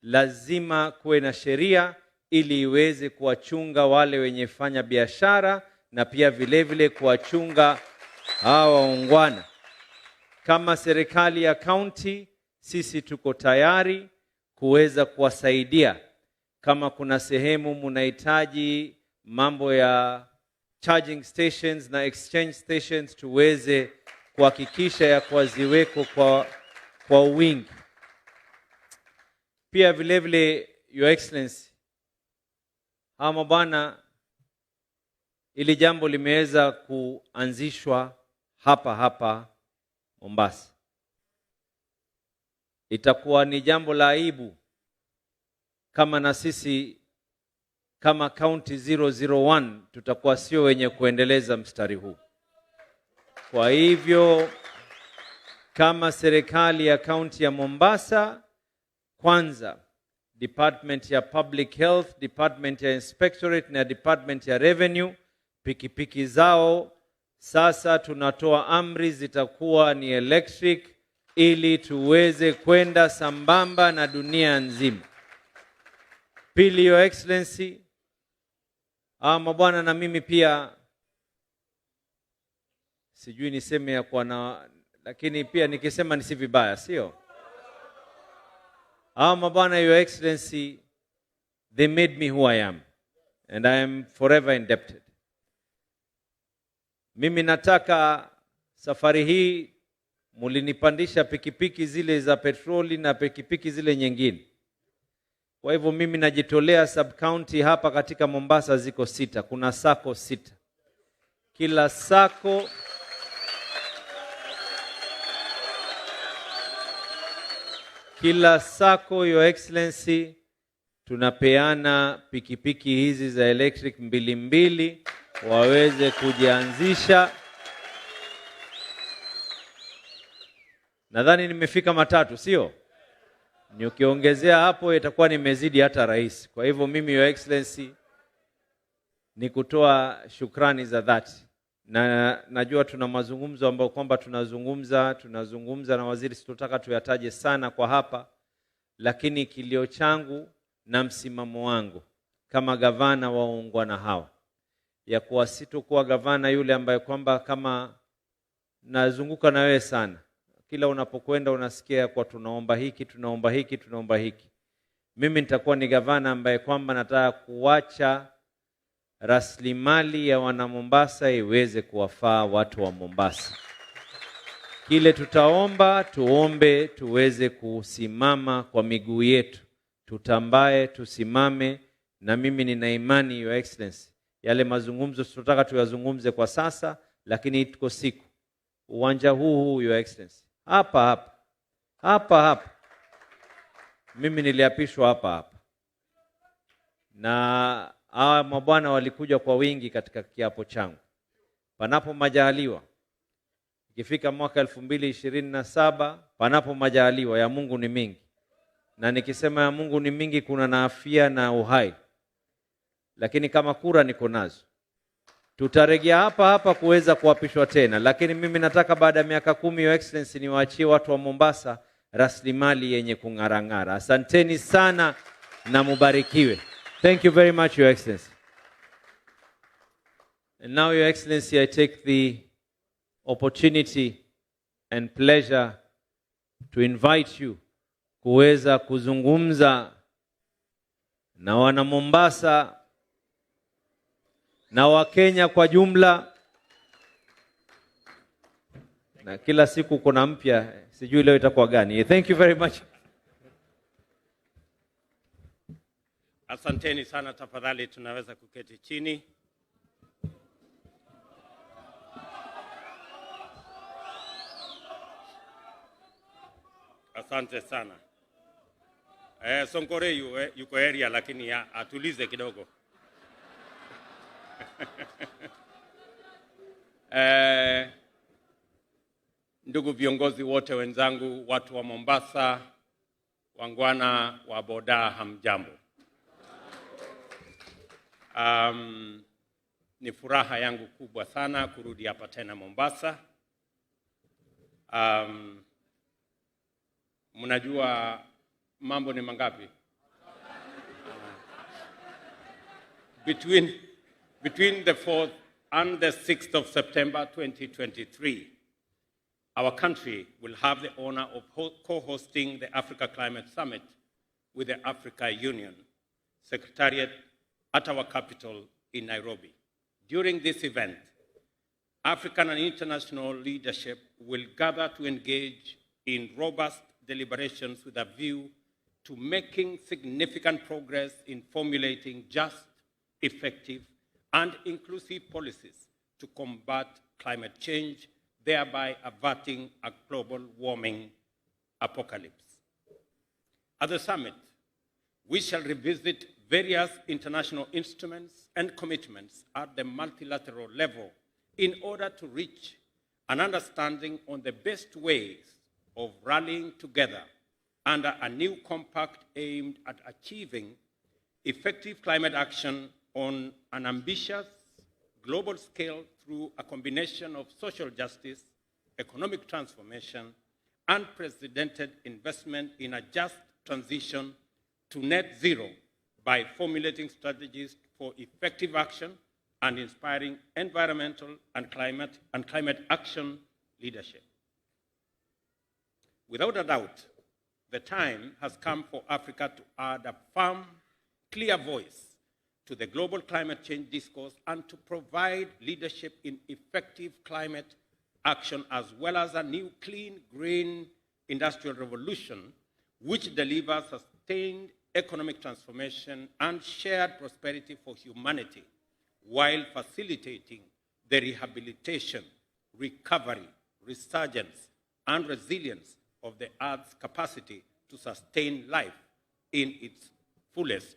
Lazima kuwe na sheria ili iweze kuwachunga wale wenye fanya biashara na pia vile kuwachunga hawa waungwana. Kama serikali ya county sisi tuko tayari kuweza kuwasaidia. Kama kuna sehemu mnahitaji mambo ya charging stations na exchange stations, tuweze kuhakikisha ya kuziweko kwa wingi. Pia vile Your Excellency, hawa bwana, ili jambo limeweza kuanzishwa hapa Mombasa. Itakuwa ni jambo la aibu kama na sisi kama county 001 tutakuwa sio wenye kuendeleza mstari huu. Kwa hivyo kama serikali ya county ya Mombasa, kwanza Department ya Public Health, Department ya Inspectorate na Department ya Revenue, pikipiki zao sasa tunatoa amri zitakuwa ni electric ili tuweze kwenda sambamba na dunia nzima. Pili, Your Excellency, mabwana, na mimi pia sijui niseme ya kwa na, lakini pia nikisema nisi vibaya, sio? Mabwana, Your Excellency, they made me who I am and I am forever indebted. Mimi nataka safari hii mulinipandisha pikipiki zile za petroli na pikipiki zile nyingine. Kwa hivyo mimi najitolea sub-county hapa katika Mombasa ziko 6. Kuna sako 6. Kila sako Your Excellency, tunapeana pikipiki hizi za electric 2 waweze kujianzisha. Nadhani nimefika 3, sio? Nikiongezea hapo itakuwa nimezidi hata rais. Kwa hivyo mimi Your Excellency ni kutoa shukrani za dhati. Na najua tuna mazungumzo ambayo kwamba tunazungumza na waziri, sitotaka tuyataje sana kwa hapa, lakini kilio changu na msimamo wangu kama gavana wa waungwana hawa ya kuwa sitokuwa gavana yule ambaye kwamba kama nazunguka na wewe sana, kila unapokwenda unasikia kwa tunaomba hiki. Mimi nitakuwa ni gavana ambaye kwamba nataka kuacha rasilimali ya wana Mombasa iweze kuwafaa watu wa Mombasa. Kile tuombe tuweze kusimama kwa miguu yetu, tutambae, tusimame. Na mimi nina imani Your Excellency, yale mazungumzo tutaka tuyazungumze kwa sasa, lakini ituko siku uwanja huu Your Excellency hapa. Mimi niliapishwa hapa. Na hawa mabwana walikuja kwa wingi katika kiapo changu. Panapo majaliwa, ikifika mwaka 2027, panapo majaliwa, ya Mungu ni mingi. Na nikisema ya Mungu ni mingi, kuna na afya na uhai. Lakini kama kura niko nazo, tutarejea hapa kuweza kuapishwa tena. Lakini mimi nataka baada ya miaka 10, Your Excellency, niwaachie watu wa Mombasa rasilimali yenye kung'arang'ara. Asanteni sana na mubarikiwe. Thank you very much, Your Excellency. And now, Your Excellency, I take the opportunity and pleasure to invite you kuweza kuzungumza na wana Mombasa na Wakenya kwa jumla. Na kila siku kuna mpya, sijui leo itakuwa gani. Thank you very much. Asanteni sana, tafadhali tunaweza kuketi chini. Asante sana. Sonkore yuko area lakini atulize kidogo. Ndugu viongozi wote wenzangu, watu wa Mombasa, wangwana wa boda, hamjambo. Ni furaha yangu kubwa sana kurudi hapa tena Mombasa. Mnajua mambo ni mangapi? Between the 4th and the 6th of September 2023, our country will have the honor of co-hosting the Africa Climate Summit with the Africa Union Secretariat at our capital in Nairobi. During this event, African and international leadership will gather to engage in robust deliberations with a view to making significant progress in formulating just, effective, and inclusive policies to combat climate change, thereby averting a global warming apocalypse. At the summit, we shall revisit various international instruments and commitments at the multilateral level in order to reach an understanding on the best ways of rallying together under a new compact aimed at achieving effective climate action on an ambitious global scale through a combination of social justice, economic transformation, and unprecedented investment in a just transition to net zero by formulating strategies for effective action and inspiring environmental and climate action leadership. Without a doubt, the time has come for Africa to add a firm, clear voice to the global climate change discourse and to provide leadership in effective climate action, as well as a new clean, green industrial revolution which delivers sustained economic transformation and shared prosperity for humanity, while facilitating the rehabilitation, recovery, resurgence, and resilience of the Earth's capacity to sustain life in its fullest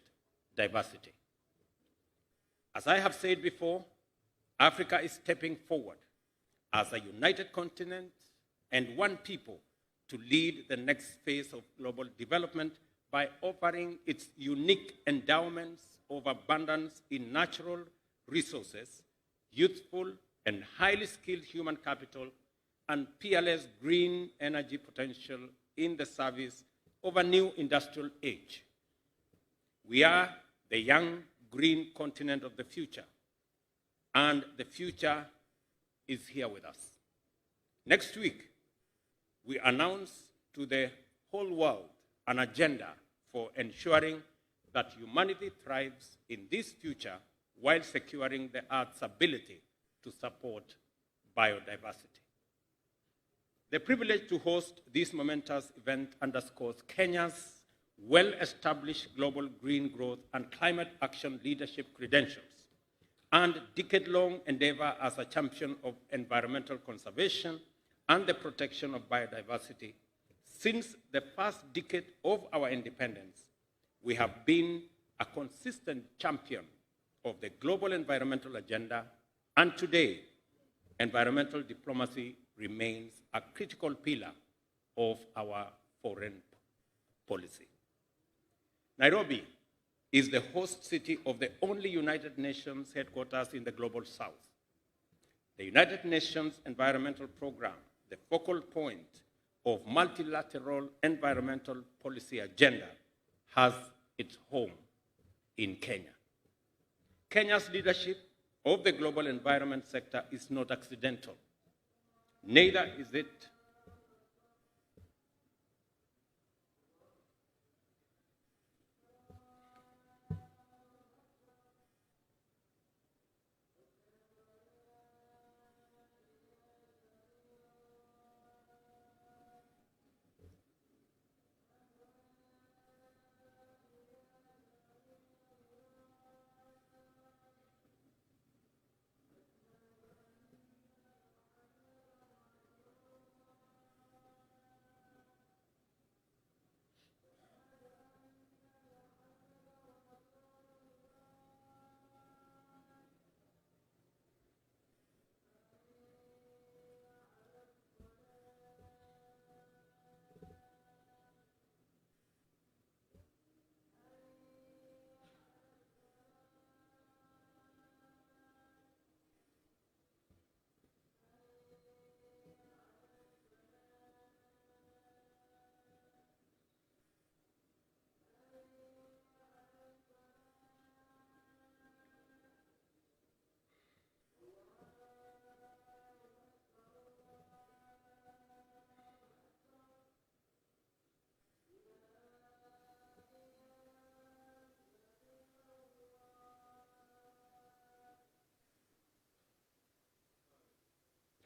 diversity. As I have said before, Africa is stepping forward as a united continent and one people to lead the next phase of global development by offering its unique endowments of abundance in natural resources, youthful and highly skilled human capital, and peerless green energy potential in the service of a new industrial age. We are the young green continent of the future, and the future is here with us. Next week, we announce to the whole world an agenda for ensuring that humanity thrives in this future while securing the Earth's ability to support biodiversity. The privilege to host this momentous event underscores Kenya's well-established global green growth and climate action leadership credentials and decade-long endeavor as a champion of environmental conservation and the protection of biodiversity, since the first decade of our independence, we have been a consistent champion of the global environmental agenda, and today, environmental diplomacy remains a critical pillar of our foreign policy. Nairobi is the host city of the only United Nations headquarters in the Global South. The United Nations Environmental Programme, the focal point of multilateral environmental policy agenda, has its home in Kenya. Kenya's leadership of the global environment sector is not accidental. Neither is it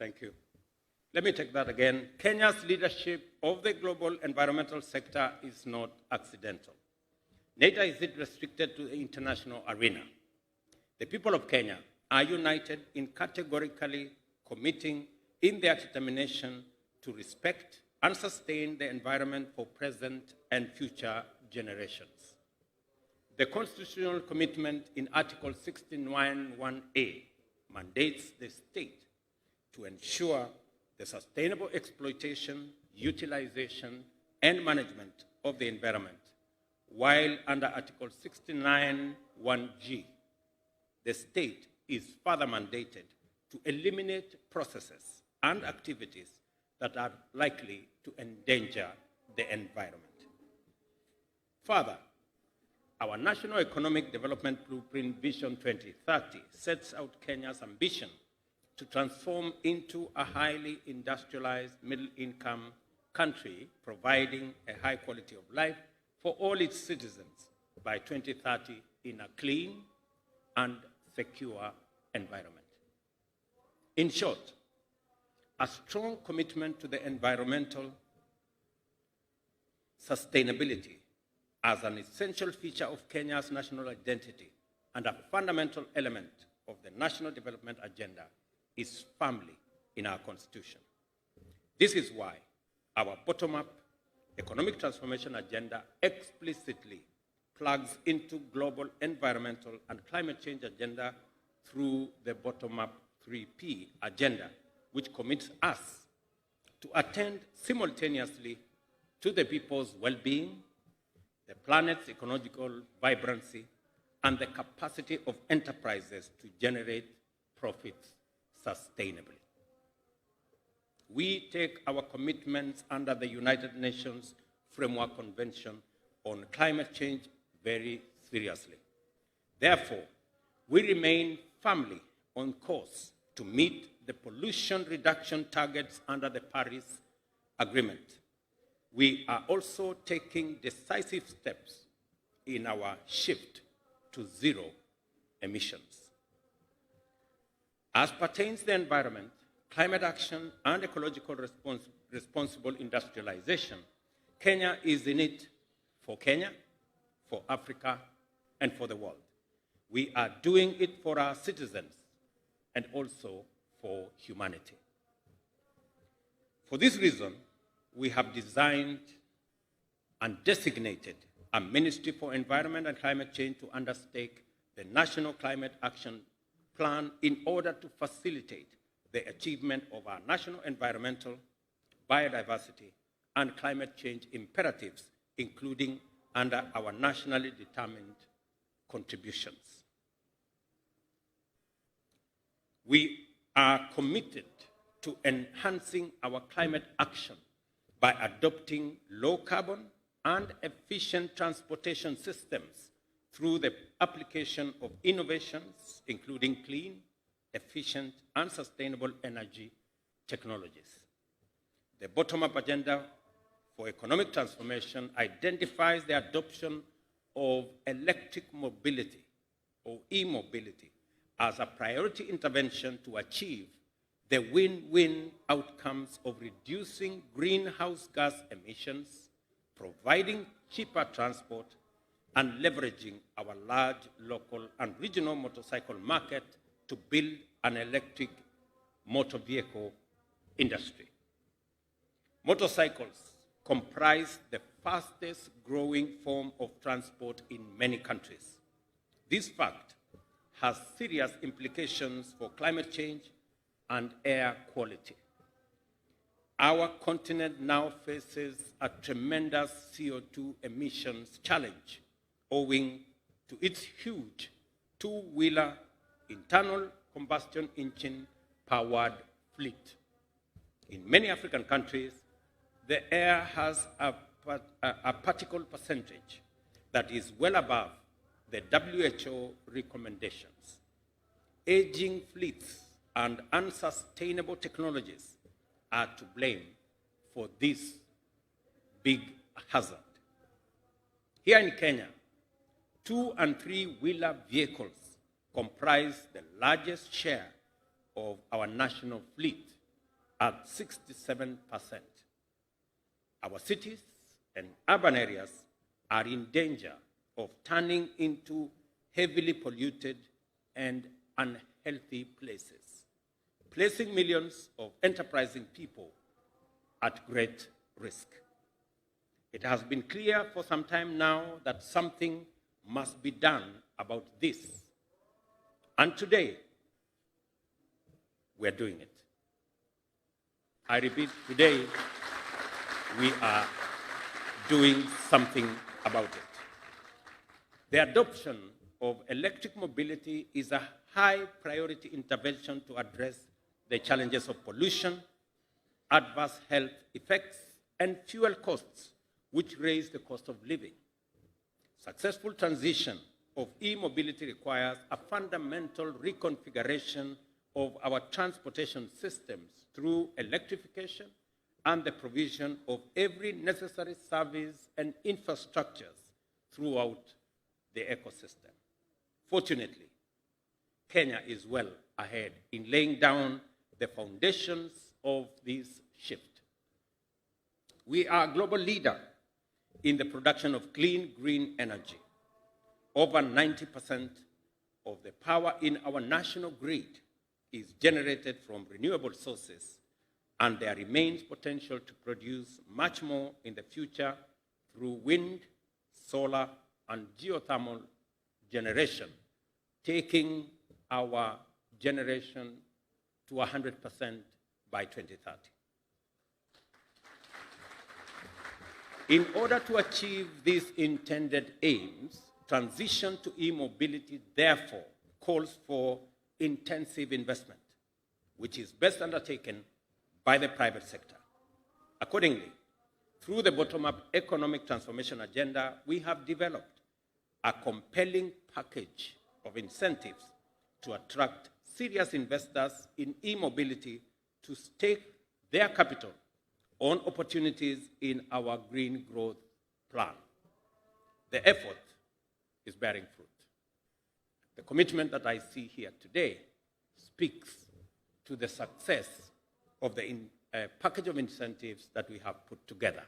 Thank you. Let me take that again. Kenya's leadership of the global environmental sector is not accidental. Neither is it restricted to the international arena. The people of Kenya are united in categorically committing in their determination to respect and sustain the environment for present and future generations. The constitutional commitment in Article 16.1(a) mandates the state to ensure the sustainable exploitation, utilization, and management of the environment, while under Article 69(1)(g), the state is further mandated to eliminate processes and activities that are likely to endanger the environment. Further, our National Economic Development Blueprint Vision 2030 sets out Kenya's ambition to transform into a highly industrialized middle-income country, providing a high quality of life for all its citizens by 2030 in a clean and secure environment. In short, a strong commitment to the environmental sustainability as an essential feature of Kenya's national identity and a fundamental element of the National Development Agenda is firmly in our Constitution. This is why our bottom-up economic transformation agenda explicitly plugs into global environmental and climate change agenda through the bottom-up 3P agenda, which commits us to attend simultaneously to the people's well-being, the planet's ecological vibrancy, and the capacity of enterprises to generate profits sustainably. We take our commitments under the United Nations Framework Convention on Climate Change very seriously. Therefore, we remain firmly on course to meet the pollution reduction targets under the Paris Agreement. We are also taking decisive steps in our shift to zero emissions. As pertains to the environment, climate action, and ecological responsible industrialization, Kenya is in it for Kenya, for Africa, and for the world. We are doing it for our citizens and also for humanity. For this reason, we have designed and designated a Ministry for Environment and Climate Change to undertake the National Climate Action Plan in order to facilitate the achievement of our national environmental, biodiversity, and climate change imperatives, including under our nationally determined contributions. We are committed to enhancing our climate action by adopting low carbon and efficient transportation systems through the application of innovations, including clean, efficient, and sustainable energy technologies. The bottom-up agenda for economic transformation identifies the adoption of electric mobility, or e-mobility, as a priority intervention to achieve the win-win outcomes of reducing greenhouse gas emissions, providing cheaper transport, and leveraging our large local and regional motorcycle market to build an electric motor vehicle industry. Motorcycles comprise the fastest growing form of transport in many countries. This fact has serious implications for climate change and air quality. Our continent now faces a tremendous CO2 emissions challenge owing to its huge two-wheeler internal combustion engine powered fleet. In many African countries, the air has a particle percentage that is well above the WHO recommendations. Aging fleets and unsustainable technologies are to blame for this big hazard. Here in Kenya, 2- and 3-wheeler vehicles comprise the largest share of our national fleet at 67%. Our cities and urban areas are in danger of turning into heavily polluted and unhealthy places, placing millions of enterprising people at great risk. It has been clear for some time now that something must be done about this. And today, we are doing it. I repeat, today, we are doing something about it. The adoption of electric mobility is a high priority intervention to address the challenges of pollution, adverse health effects, and fuel costs, which raise the cost of living. Successful transition of e-mobility requires a fundamental reconfiguration of our transportation systems through electrification and the provision of every necessary service and infrastructures throughout the ecosystem. Fortunately, Kenya is well ahead in laying down the foundations of this shift. We are a global leader in the production of clean, green energy. Over 90% of the power in our national grid is generated from renewable sources, and there remains potential to produce much more in the future through wind, solar, and geothermal generation, taking our generation to 100% by 2030. In order to achieve these intended aims, transition to e-mobility therefore calls for intensive investment, which is best undertaken by the private sector. Accordingly, through the bottom-up economic transformation agenda, we have developed a compelling package of incentives to attract serious investors in e-mobility to stake their capital on opportunities in our green growth plan. The effort is bearing fruit. The commitment that I see here today speaks to the success of the package of incentives that we have put together.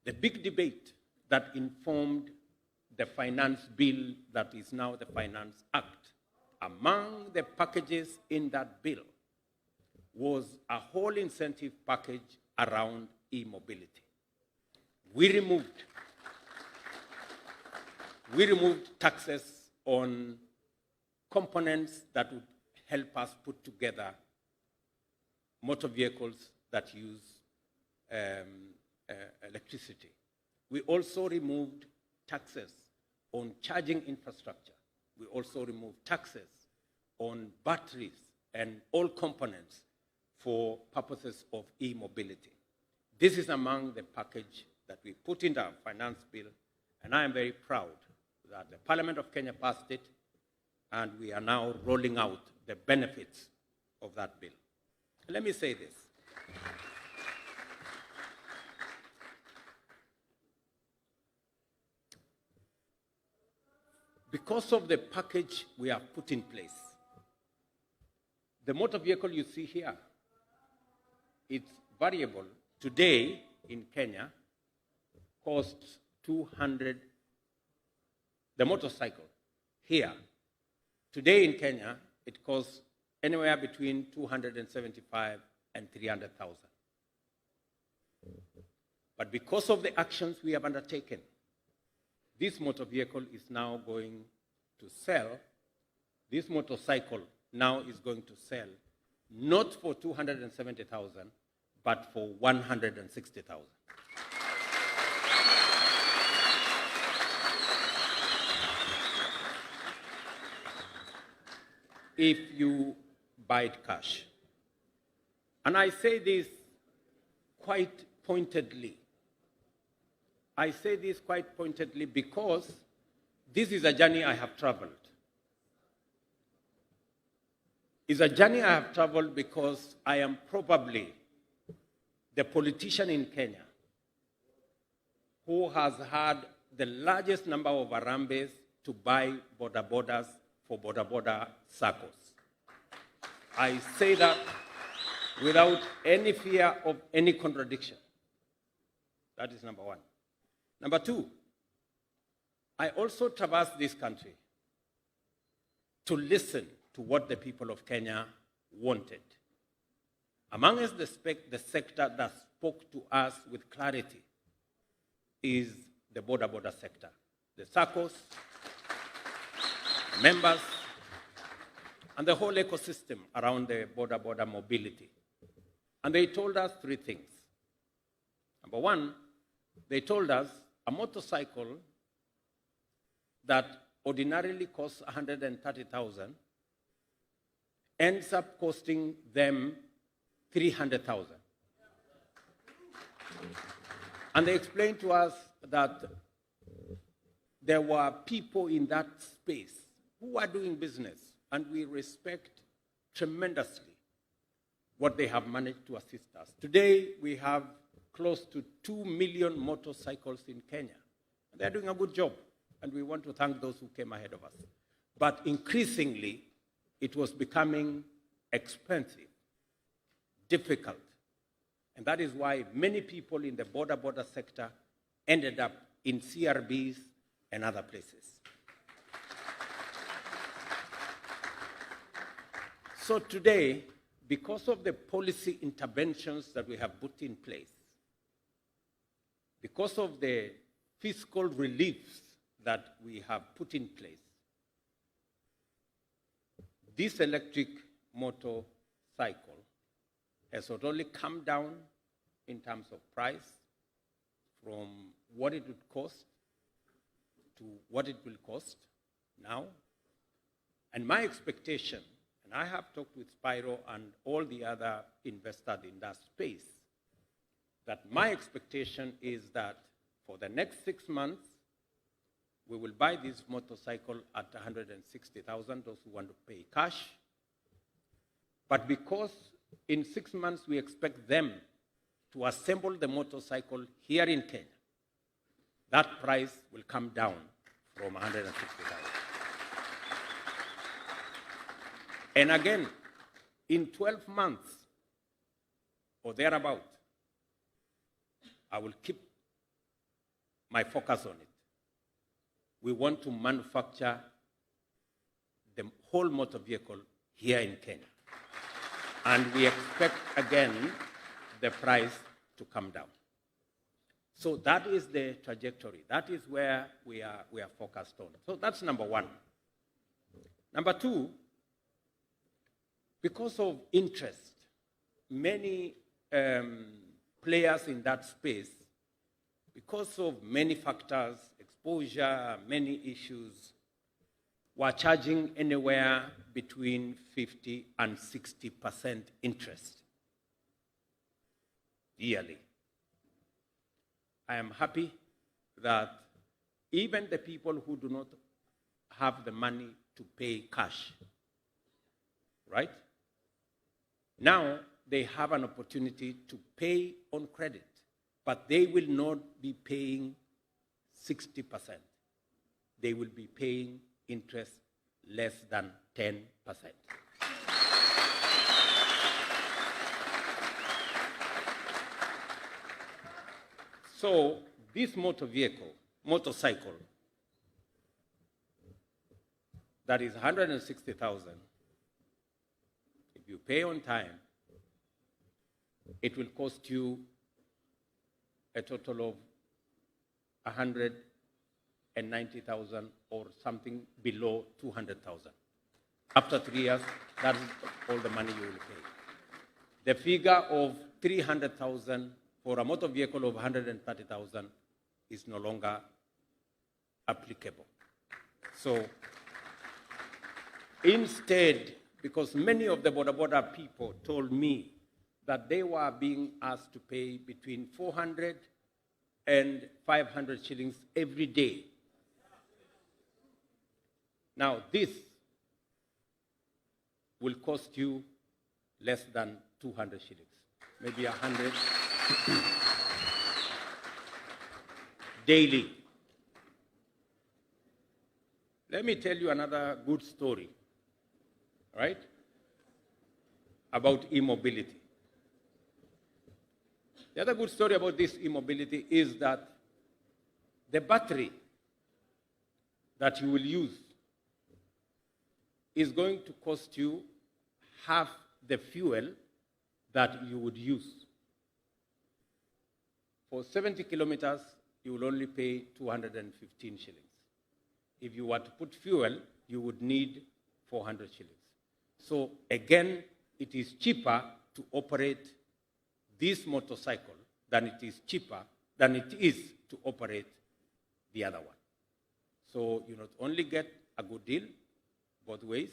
The big debate that informed the finance bill that is now the Finance Act, among the packages in that bill was a whole incentive package around e-mobility. We removed taxes on components that would help us put together motor vehicles that use electricity. We also removed taxes on charging infrastructure. We also removed taxes on batteries and all components for purposes of e-mobility. This is among the package that we put in our finance bill, and I am very proud that the Parliament of Kenya passed it, and we are now rolling out the benefits of that bill. Let me say this. Because of the package we have put in place, the motor vehicle you see here, it's variable. Today in Kenya, costs 200, the motorcycle here, today in Kenya, it costs anywhere between 275 and 300,000. But because of the actions we have undertaken, this motor vehicle is now going to sell, this motorcycle now is going to sell not for 270,000, but for 160,000. If you buy it cash. And I say this quite pointedly. I say this quite pointedly because this is a journey I have traveled. It's a journey I have traveled because I am probably the politician in Kenya who has had the largest number of Harambes to buy Bodabodas for Bodaboda circles. I say that without any fear of any contradiction. That is number one. Number two, I also traversed this country to listen to what the people of Kenya wanted. Among us, the sector that spoke to us with clarity is the Bodaboda sector. The SACCOs, members, and the whole ecosystem around the Bodaboda mobility. And they told us three things. Number one, they told us a motorcycle that ordinarily costs 130,000 ends up costing them 300,000. And they explained to us that there were people in that space who are doing business, and we respect tremendously what they have managed to assist us. Today, we have close to 2 million motorcycles in Kenya. And they're doing a good job, and we want to thank those who came ahead of us. But increasingly, it was becoming expensive, difficult. And that is why many people in the Bodaboda sector ended up in CRBs and other places. So today, because of the policy interventions that we have put in place, because of the fiscal reliefs that we have put in place, this electric motorcycle has not only come down in terms of price from what it would cost to what it will cost now. And my expectation, and I have talked with Spyro and all the other investors in that space, that my expectation is that for the next 6 months, we will buy this motorcycle at 160,000, those who want to pay cash. But because in 6 months we expect them to assemble the motorcycle here in Kenya, that price will come down from 160,000. And again, in 12 months or thereabout, I will keep my focus on it. We want to manufacture the whole motor vehicle here in Kenya. And we expect, again, the price to come down. So that is the trajectory. That is where we are focused on. So that's number one. Number two, because of interest, many players in that space, because of many factors, exposure, many issues, were charging anywhere between 50 and 60% interest yearly. I am happy that even the people who do not have the money to pay cash, right? Now they have an opportunity to pay on credit, but they will not be paying 60%. They will be paying interest less than 10%. So this motorcycle, that is 160,000, if you pay on time, it will cost you a total of 190,000 or something below 200,000. After 3 years, that is all the money you will pay. The figure of 300,000 for a motor vehicle of 130,000 is no longer applicable. So instead, because many of the Bodaboda people told me that they were being asked to pay between 400 and 500 shillings every day. Now this will cost you less than 200 shillings, maybe 100 daily. Let me tell you another good story, right, about e-mobility. The other good story about this e-mobility is that the battery that you will use is going to cost you half the fuel that you would use. For 70 kilometers, you will only pay 215 shillings. If you were to put fuel, you would need 400 shillings. So again, it is cheaper to operate this motorcycle than it is to operate the other one. So you not only get a good deal both ways,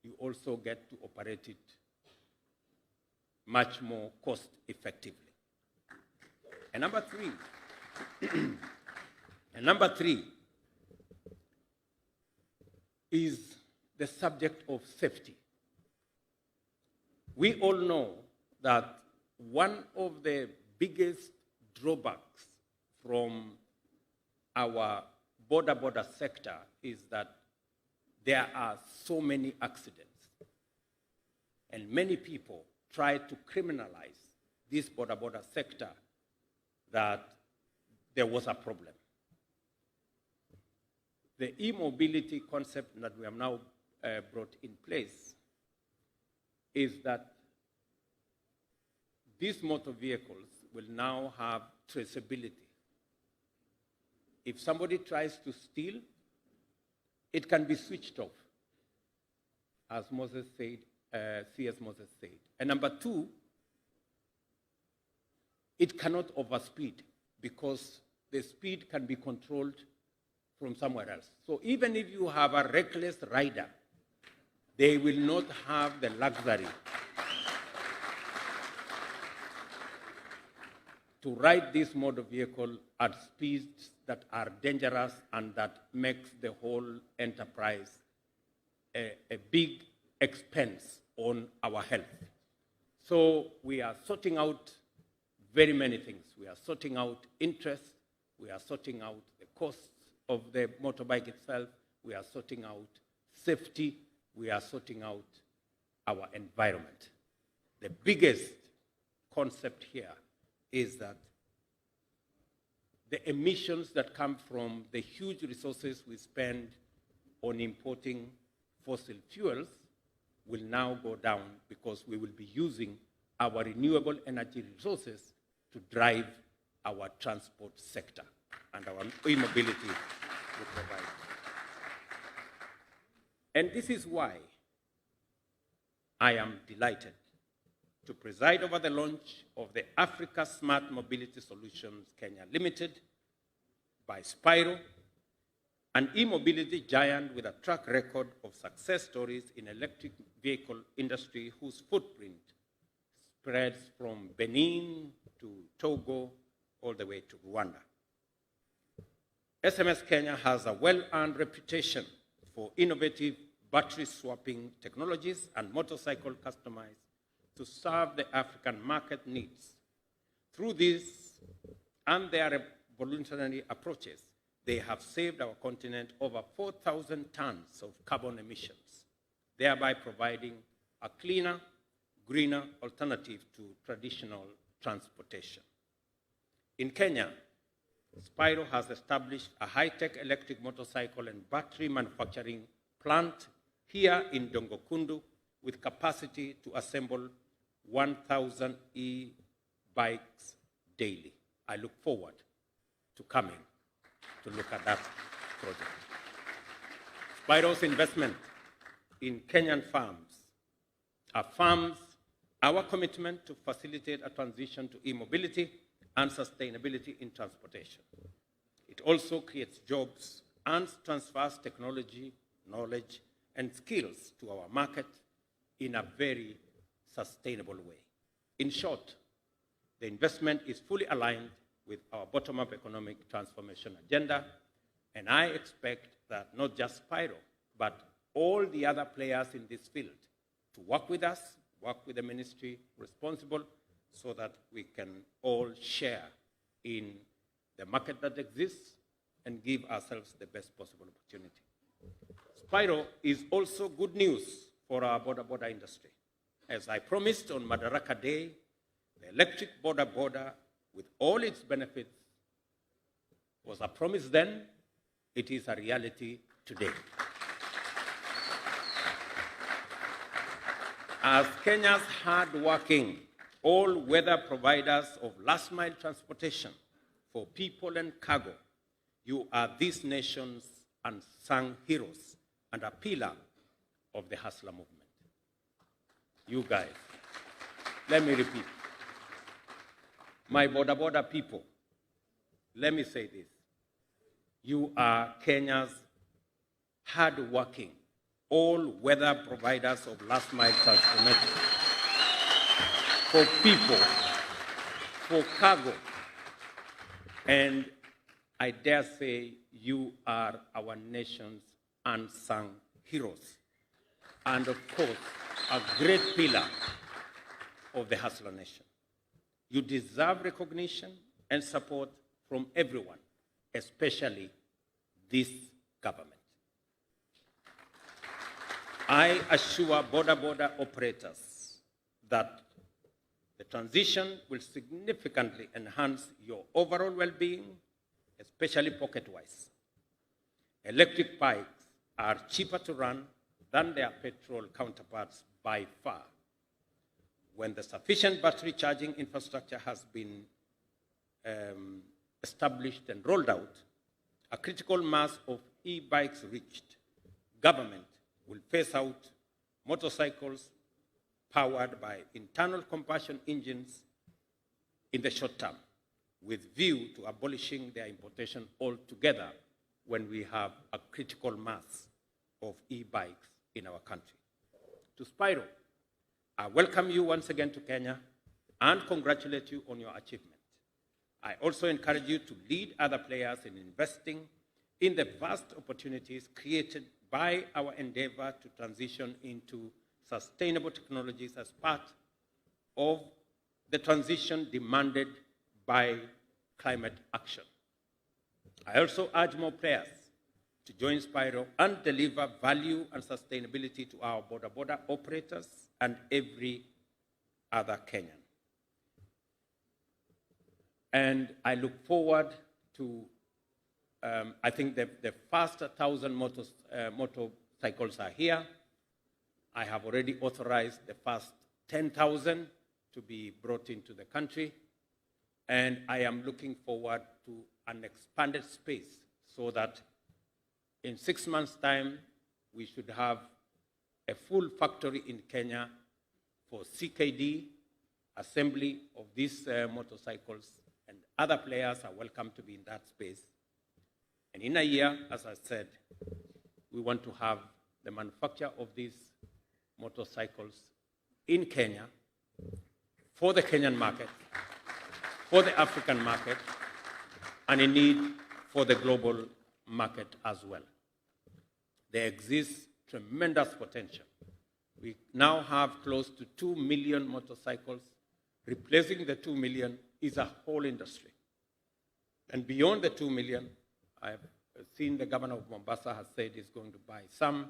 you also get to operate it much more cost effectively. And number three is the subject of safety. We all know that one of the biggest drawbacks from our border sector is that there are so many accidents. And many people try to criminalize this border sector that there was a problem. The e-mobility concept that we have now brought in place is that these motor vehicles will now have traceability. If somebody tries to steal, it can be switched off, as Moses said, C.S. Moses said. And number two, it cannot overspeed because the speed can be controlled from somewhere else. So even if you have a reckless rider, they will not have the luxury to ride this motor vehicle at speeds that are dangerous and that makes the whole enterprise a big expense on our health. So we are sorting out very many things. We are sorting out interest. We are sorting out the costs of the motorbike itself. We are sorting out safety. We are sorting out our environment. The biggest concept here is that the emissions that come from the huge resources we spend on importing fossil fuels will now go down because we will be using our renewable energy resources to drive our transport sector and our e-mobility will provide. And this is why I am delighted to preside over the launch of the Africa Smart Mobility Solutions Kenya Limited by Spiro, an e-mobility giant with a track record of success stories in electric vehicle industry whose footprint spreads from Benin to Togo all the way to Rwanda. SMS Kenya has a well-earned reputation for innovative battery swapping technologies and motorcycle customized to serve the African market needs. Through this and their voluntary approaches, they have saved our continent over 4,000 tons of carbon emissions, thereby providing a cleaner, greener alternative to traditional transportation. In Kenya, Spiro has established a high-tech electric motorcycle and battery manufacturing plant here in Dongokundu with capacity to assemble 1,000 e-bikes daily. I look forward to coming to look at that project. Spiro's investment in Kenyan farms affirms our commitment to facilitate a transition to e-mobility and sustainability in transportation. It also creates jobs and transfers technology, knowledge, and skills to our market in a very sustainable way. In short, the investment is fully aligned with our bottom-up economic transformation agenda, and I expect that not just Spiro, but all the other players in this field to work with us, work with the ministry responsible, so that we can all share in the market that exists and give ourselves the best possible opportunity. Spiro is also good news for our Bodaboda industry. As I promised on Madaraka Day, the electric Bodaboda, with all its benefits, was a promise then, it is a reality today. As Kenya's hard-working, all-weather providers of last-mile transportation for people and cargo, you are this nation's unsung heroes and a pillar of the hustler movement. You guys, let me repeat. My Bodaboda people, let me say this. You are Kenya's hard-working, all-weather providers of last-mile transportation for people, for cargo, and I dare say you are our nation's unsung heroes, and of course, a great pillar of the hustler nation. You deserve recognition and support from everyone, especially this government. I assure Bodaboda operators that the transition will significantly enhance your overall well-being, especially pocket-wise. Electric bikes are cheaper to run than their petrol counterparts by far. When the sufficient battery charging infrastructure has been established and rolled out, a critical mass of e-bikes reached, government will phase out motorcycles powered by internal combustion engines in the short term, with view to abolishing their importation altogether when we have a critical mass of e-bikes in our country. To Spiro, I welcome you once again to Kenya and congratulate you on your achievement. I also encourage you to lead other players in investing in the vast opportunities created by our endeavor to transition into sustainable technologies as part of the transition demanded by climate action. I also urge more players to join Spiro and deliver value and sustainability to our Bodaboda operators and every other Kenyan. And I look forward to, I think the first 1,000 motorcycles are here, I have already authorized the first 10,000 to be brought into the country, and I am looking forward to an expanded space so that in 6 months' time, we should have a full factory in Kenya for CKD, assembly of these motorcycles, and other players are welcome to be in that space. And in a year, as I said, we want to have the manufacture of these motorcycles in Kenya for the Kenyan market, for the African market, and indeed for the global market as well. There exists tremendous potential. We now have close to 2 million motorcycles. Replacing the 2 million is a whole industry. And beyond the 2 million, I've seen the governor of Mombasa has said he's going to buy some,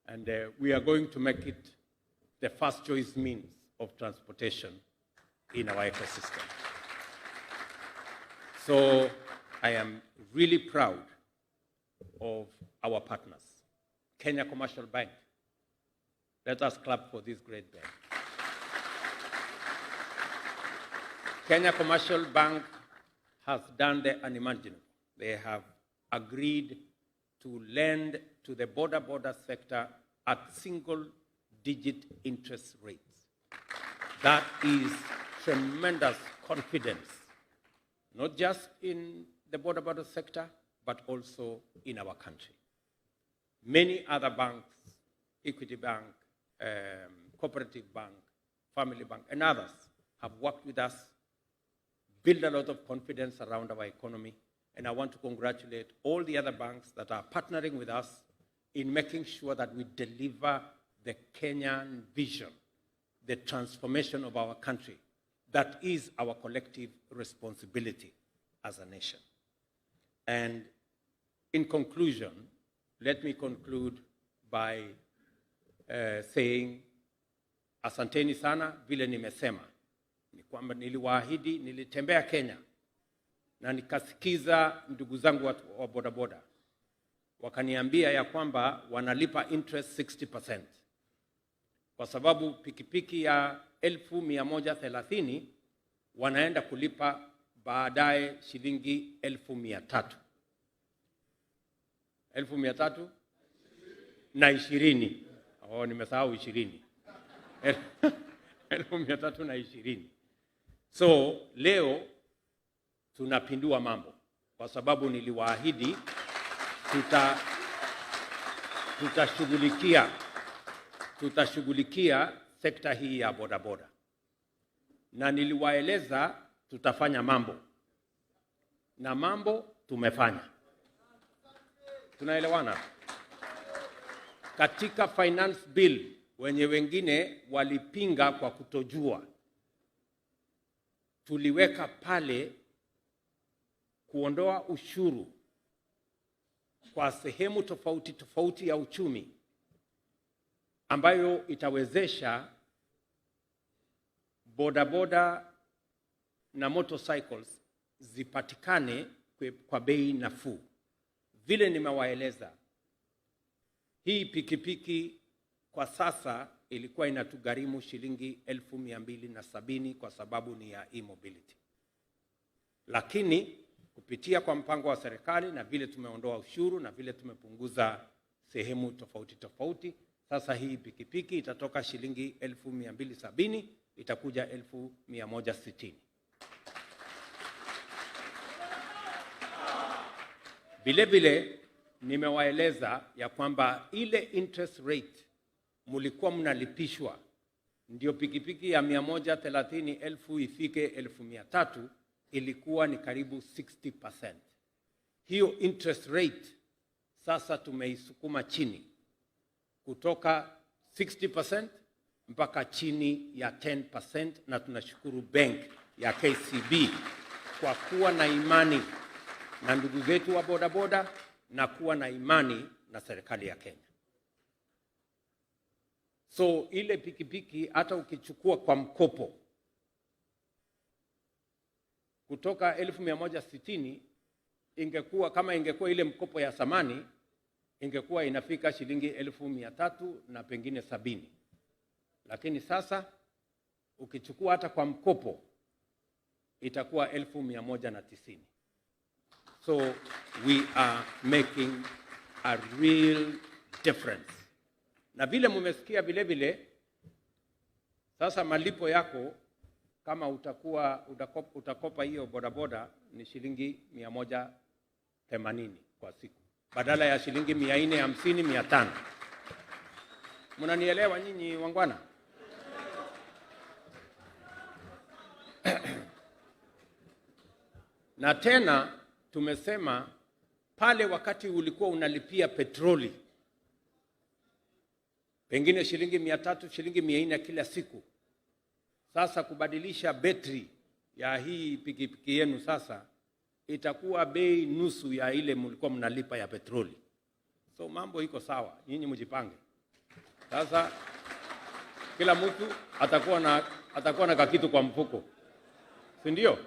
and we are going to make it the first choice means of transportation in our ecosystem. So I am really proud of our partners. Kenya Commercial Bank. Let us clap for this great bank. Kenya Commercial Bank has done the unimaginable. They have agreed to lend to the Bodabodas sector at single-digit interest rates. That is tremendous confidence, not just in the Bodabodas sector, but also in our country. Many other banks, Equity Bank, Cooperative Bank, Family Bank, and others have worked with us, build a lot of confidence around our economy, and I want to congratulate all the other banks that are partnering with us in making sure that we deliver the Kenyan vision, the transformation of our country. That is our collective responsibility as a nation. And in conclusion, let me conclude by saying, asanteni sana, vile nimesema. Ni kwamba niliwaahidi, nilitembea Kenya, na nikasikiza ndugu zangu wa bodaboda. Wakaniambia ya kwamba wanalipa interest 60%. Kwa sababu pikipiki ya 1,130 wanaenda kulipa baadaye shilingi 1,300. 1,320. Oh, nimesahau 20. 1,320. So leo tunapindua mambo kwa sababu niliwaahidi tutashughulikia sekta hii ya bodaboda, na niliwaeleza tutafanya mambo, na mambo tumefanya. Tunaelewana? Katika finance bill, wenye wengine walipinga kwa kutojua, tuliweka pale kuondoa ushuru kwa sehemu tofauti tofauti ya uchumi, ambayo itawezesha bodaboda na motorcycles zipatikane kwa bei nafuu. Vile nimewaeleza, hii pikipiki kwa sasa ilikuwa inatugharimu shilingi 1,270 kwa sababu ni ya e-mobility. Lakini kupitia kwa mpango wa serikali na vile tumeondoa ushuru na vile tumepunguza sehemu tofauti tofauti, sasa hii pikipiki itatoka shilingi 1,270 itakuja 1,160. Vile nimewaeleza ya kwamba ile interest rate mulikuwa mnalipishwa ndio pikipiki ya 130,000 ifike 1,300 ilikuwa ni karibu 60%. Hiyo interest rate sasa tumeisukuma chini kutoka 60% mpaka chini ya 10%, na tunashukuru bank ya KCB kwa kuwa na imani na ndugu zetu wa bodaboda na kuwa na imani na serikali ya Kenya. So ile pikipiki hata ukichukua kwa mkopo kutoka 1,160 ingekuwa, kama ingekuwa ile mkopo ya zamani, ingekuwa inafika shilingi 1,300 na pengine 70. Lakini sasa ukichukua hata kwa mkopo itakuwa 1,190. So we are making a real difference. Na vile mmesikia vile vile, sasa malipo yako kama utakopa hiyo bodaboda ni shilingi 180 kwa siku, badala ya shilingi 450, 500. Mnanielewa nyinyi wangwana? Na tena tumesema pale wakati ulikuwa unalipia petroli pengine shilingi 300, shilingi 400 kila siku, sasa kubadilisha betri ya hii pikipiki yenu sasa itakuwa bei nusu ya ile mlikuwa mnalipa ya petroli. So mambo iko sawa, nyinyi mjipange. Sasa kila mtu atakuwa na kakitu kwa mfuko, si ndio?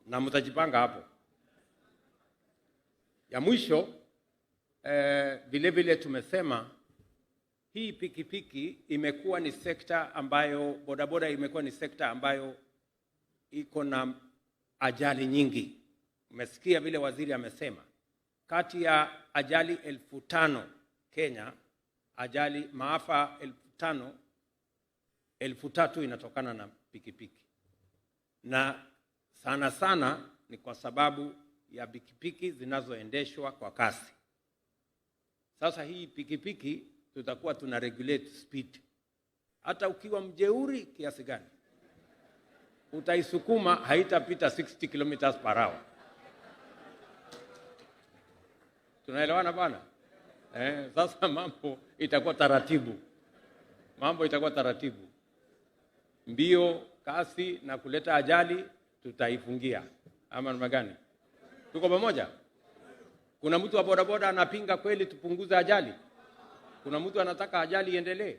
Na mtajipanga hapo. Ya mwisho vile vile tumesema hii pikipiki imekuwa ni sekta ambayo, bodaboda imekuwa ni sekta ambayo iko na ajali nyingi. Umesikia vile waziri amesema, kati ya ajali 5,000 Kenya, ajali maafa 5,000, 3,000 inatokana na pikipiki. Na sana sana ni kwa sababu ya pikipiki zinazoendeshwa kwa kasi. Sasa hii pikipiki tutakuwa tuna regulate speed. Hata ukiwa mjeuri kiasi gani, utaisukuma haitapita 60 kilometers per hour. Tunaelewana bana? Sasa mambo itakuwa taratibu. Mambo itakuwa taratibu. Mbio, kasi na kuleta ajali tutaifungia. Ama namna gani? Tuko pamoja? Kuna mtu wa bodaboda anapinga kweli tupunguze ajali? Kuna mtu anataka ajali iendelee?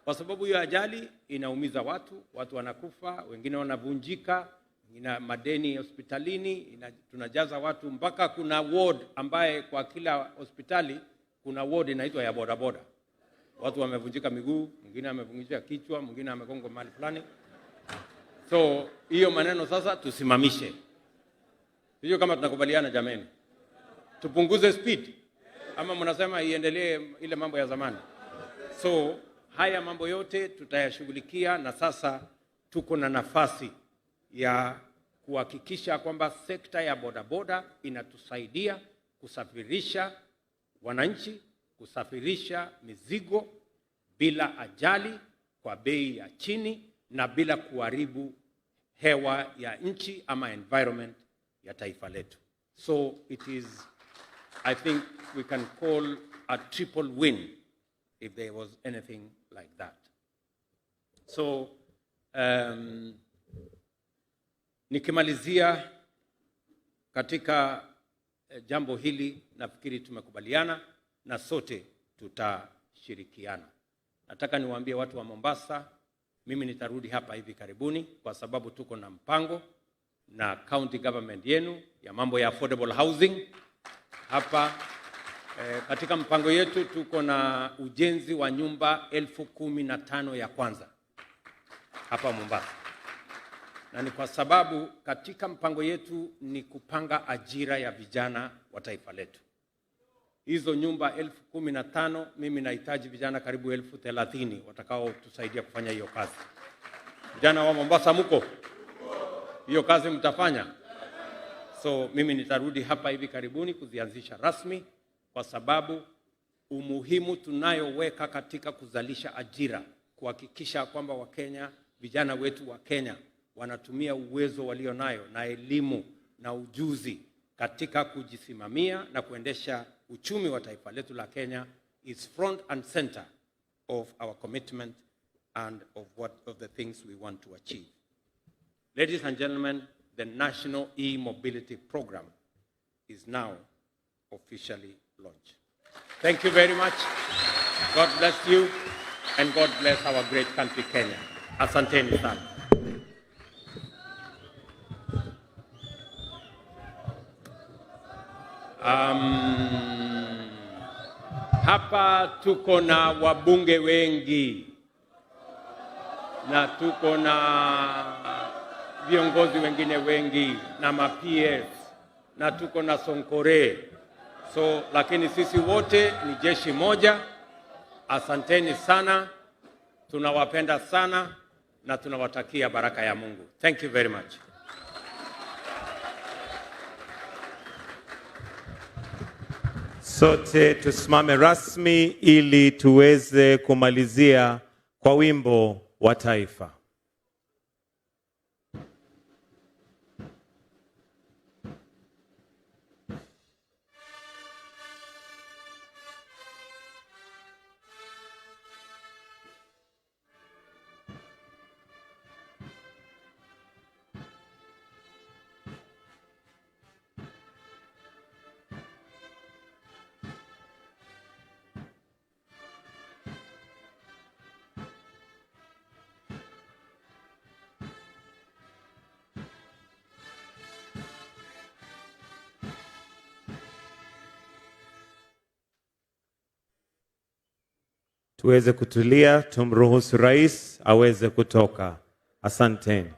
Kwa sababu hiyo ajali inaumiza watu, watu wanakufa, wengine wanavunjika, ina madeni hospitalini, tunajaza watu mpaka kuna ward ambaye kwa kila hospitali kuna ward inaitwa ya bodaboda. Watu wamevunjika miguu, mwingine amevunjika kichwa, mwingine amegongwa mahali fulani. So hiyo maneno sasa tusimamishe. Hiyo kama tunakubaliana jameni. Tupunguze speed ama mnasema iendelee ile mambo ya zamani? So haya mambo yote tutayashughulikia, na sasa tuko na nafasi ya kuhakikisha kwamba sekta ya bodaboda inatusaidia kusafirisha wananchi, kusafirisha mizigo bila ajali, kwa bei ya chini na bila kuharibu hewa ya nchi ama environment ya taifa letu. So it is, I think we can call a triple win if there was anything like that. So nikimalizia katika jambo hili, nafikiri tumekubaliana na sote tutashirikiana. Nataka niwaambie watu wa Mombasa, mimi nitarudi hapa hivi karibuni kwa sababu tuko na mpango na county government yenu ya mambo ya affordable housing hapa. Katika mpango yetu tuko na ujenzi wa nyumba 15,000 ya kwanza hapa Mombasa. Na ni kwa sababu katika mpango yetu ni kupanga ajira ya vijana wa taifa letu. Hizo nyumba 15,000, mimi nahitaji vijana karibu 30,000 watakao tusaidia kufanya hiyo kazi. Vijana wa Mombasa mko? Hiyo kazi mtafanya? So mimi nitarudi hapa hivi karibuni kuzianzisha rasmi, kwa sababu umuhimu tunayoweka katika kuzalisha ajira, kuhakikisha kwamba Wakenya, vijana wetu wa Kenya wanatumia uwezo walio nayo na elimu na ujuzi katika kujisimamia na kuendesha uchumi wa taifa letu la Kenya is front and center of our commitment and of the things we want to achieve. Ladies and gentlemen, the National E-Mobility Program is now officially launched. Thank you very much. God bless you, and God bless our great country, Kenya. Asanteni sana. Hapa tuko na wabunge wengi na tuko na viongozi wengine wengi na ma-PS na tuko na Sonkore. So lakini sisi wote ni jeshi moja. Asanteni sana. Tunawapenda sana na tunawatakia baraka ya Mungu. Thank you very much. Sote tusimame rasmi ili tuweze kumalizia kwa wimbo wa taifa. Tuweze kutulia, tumruhusu rais aweze kutoka. Asanteni.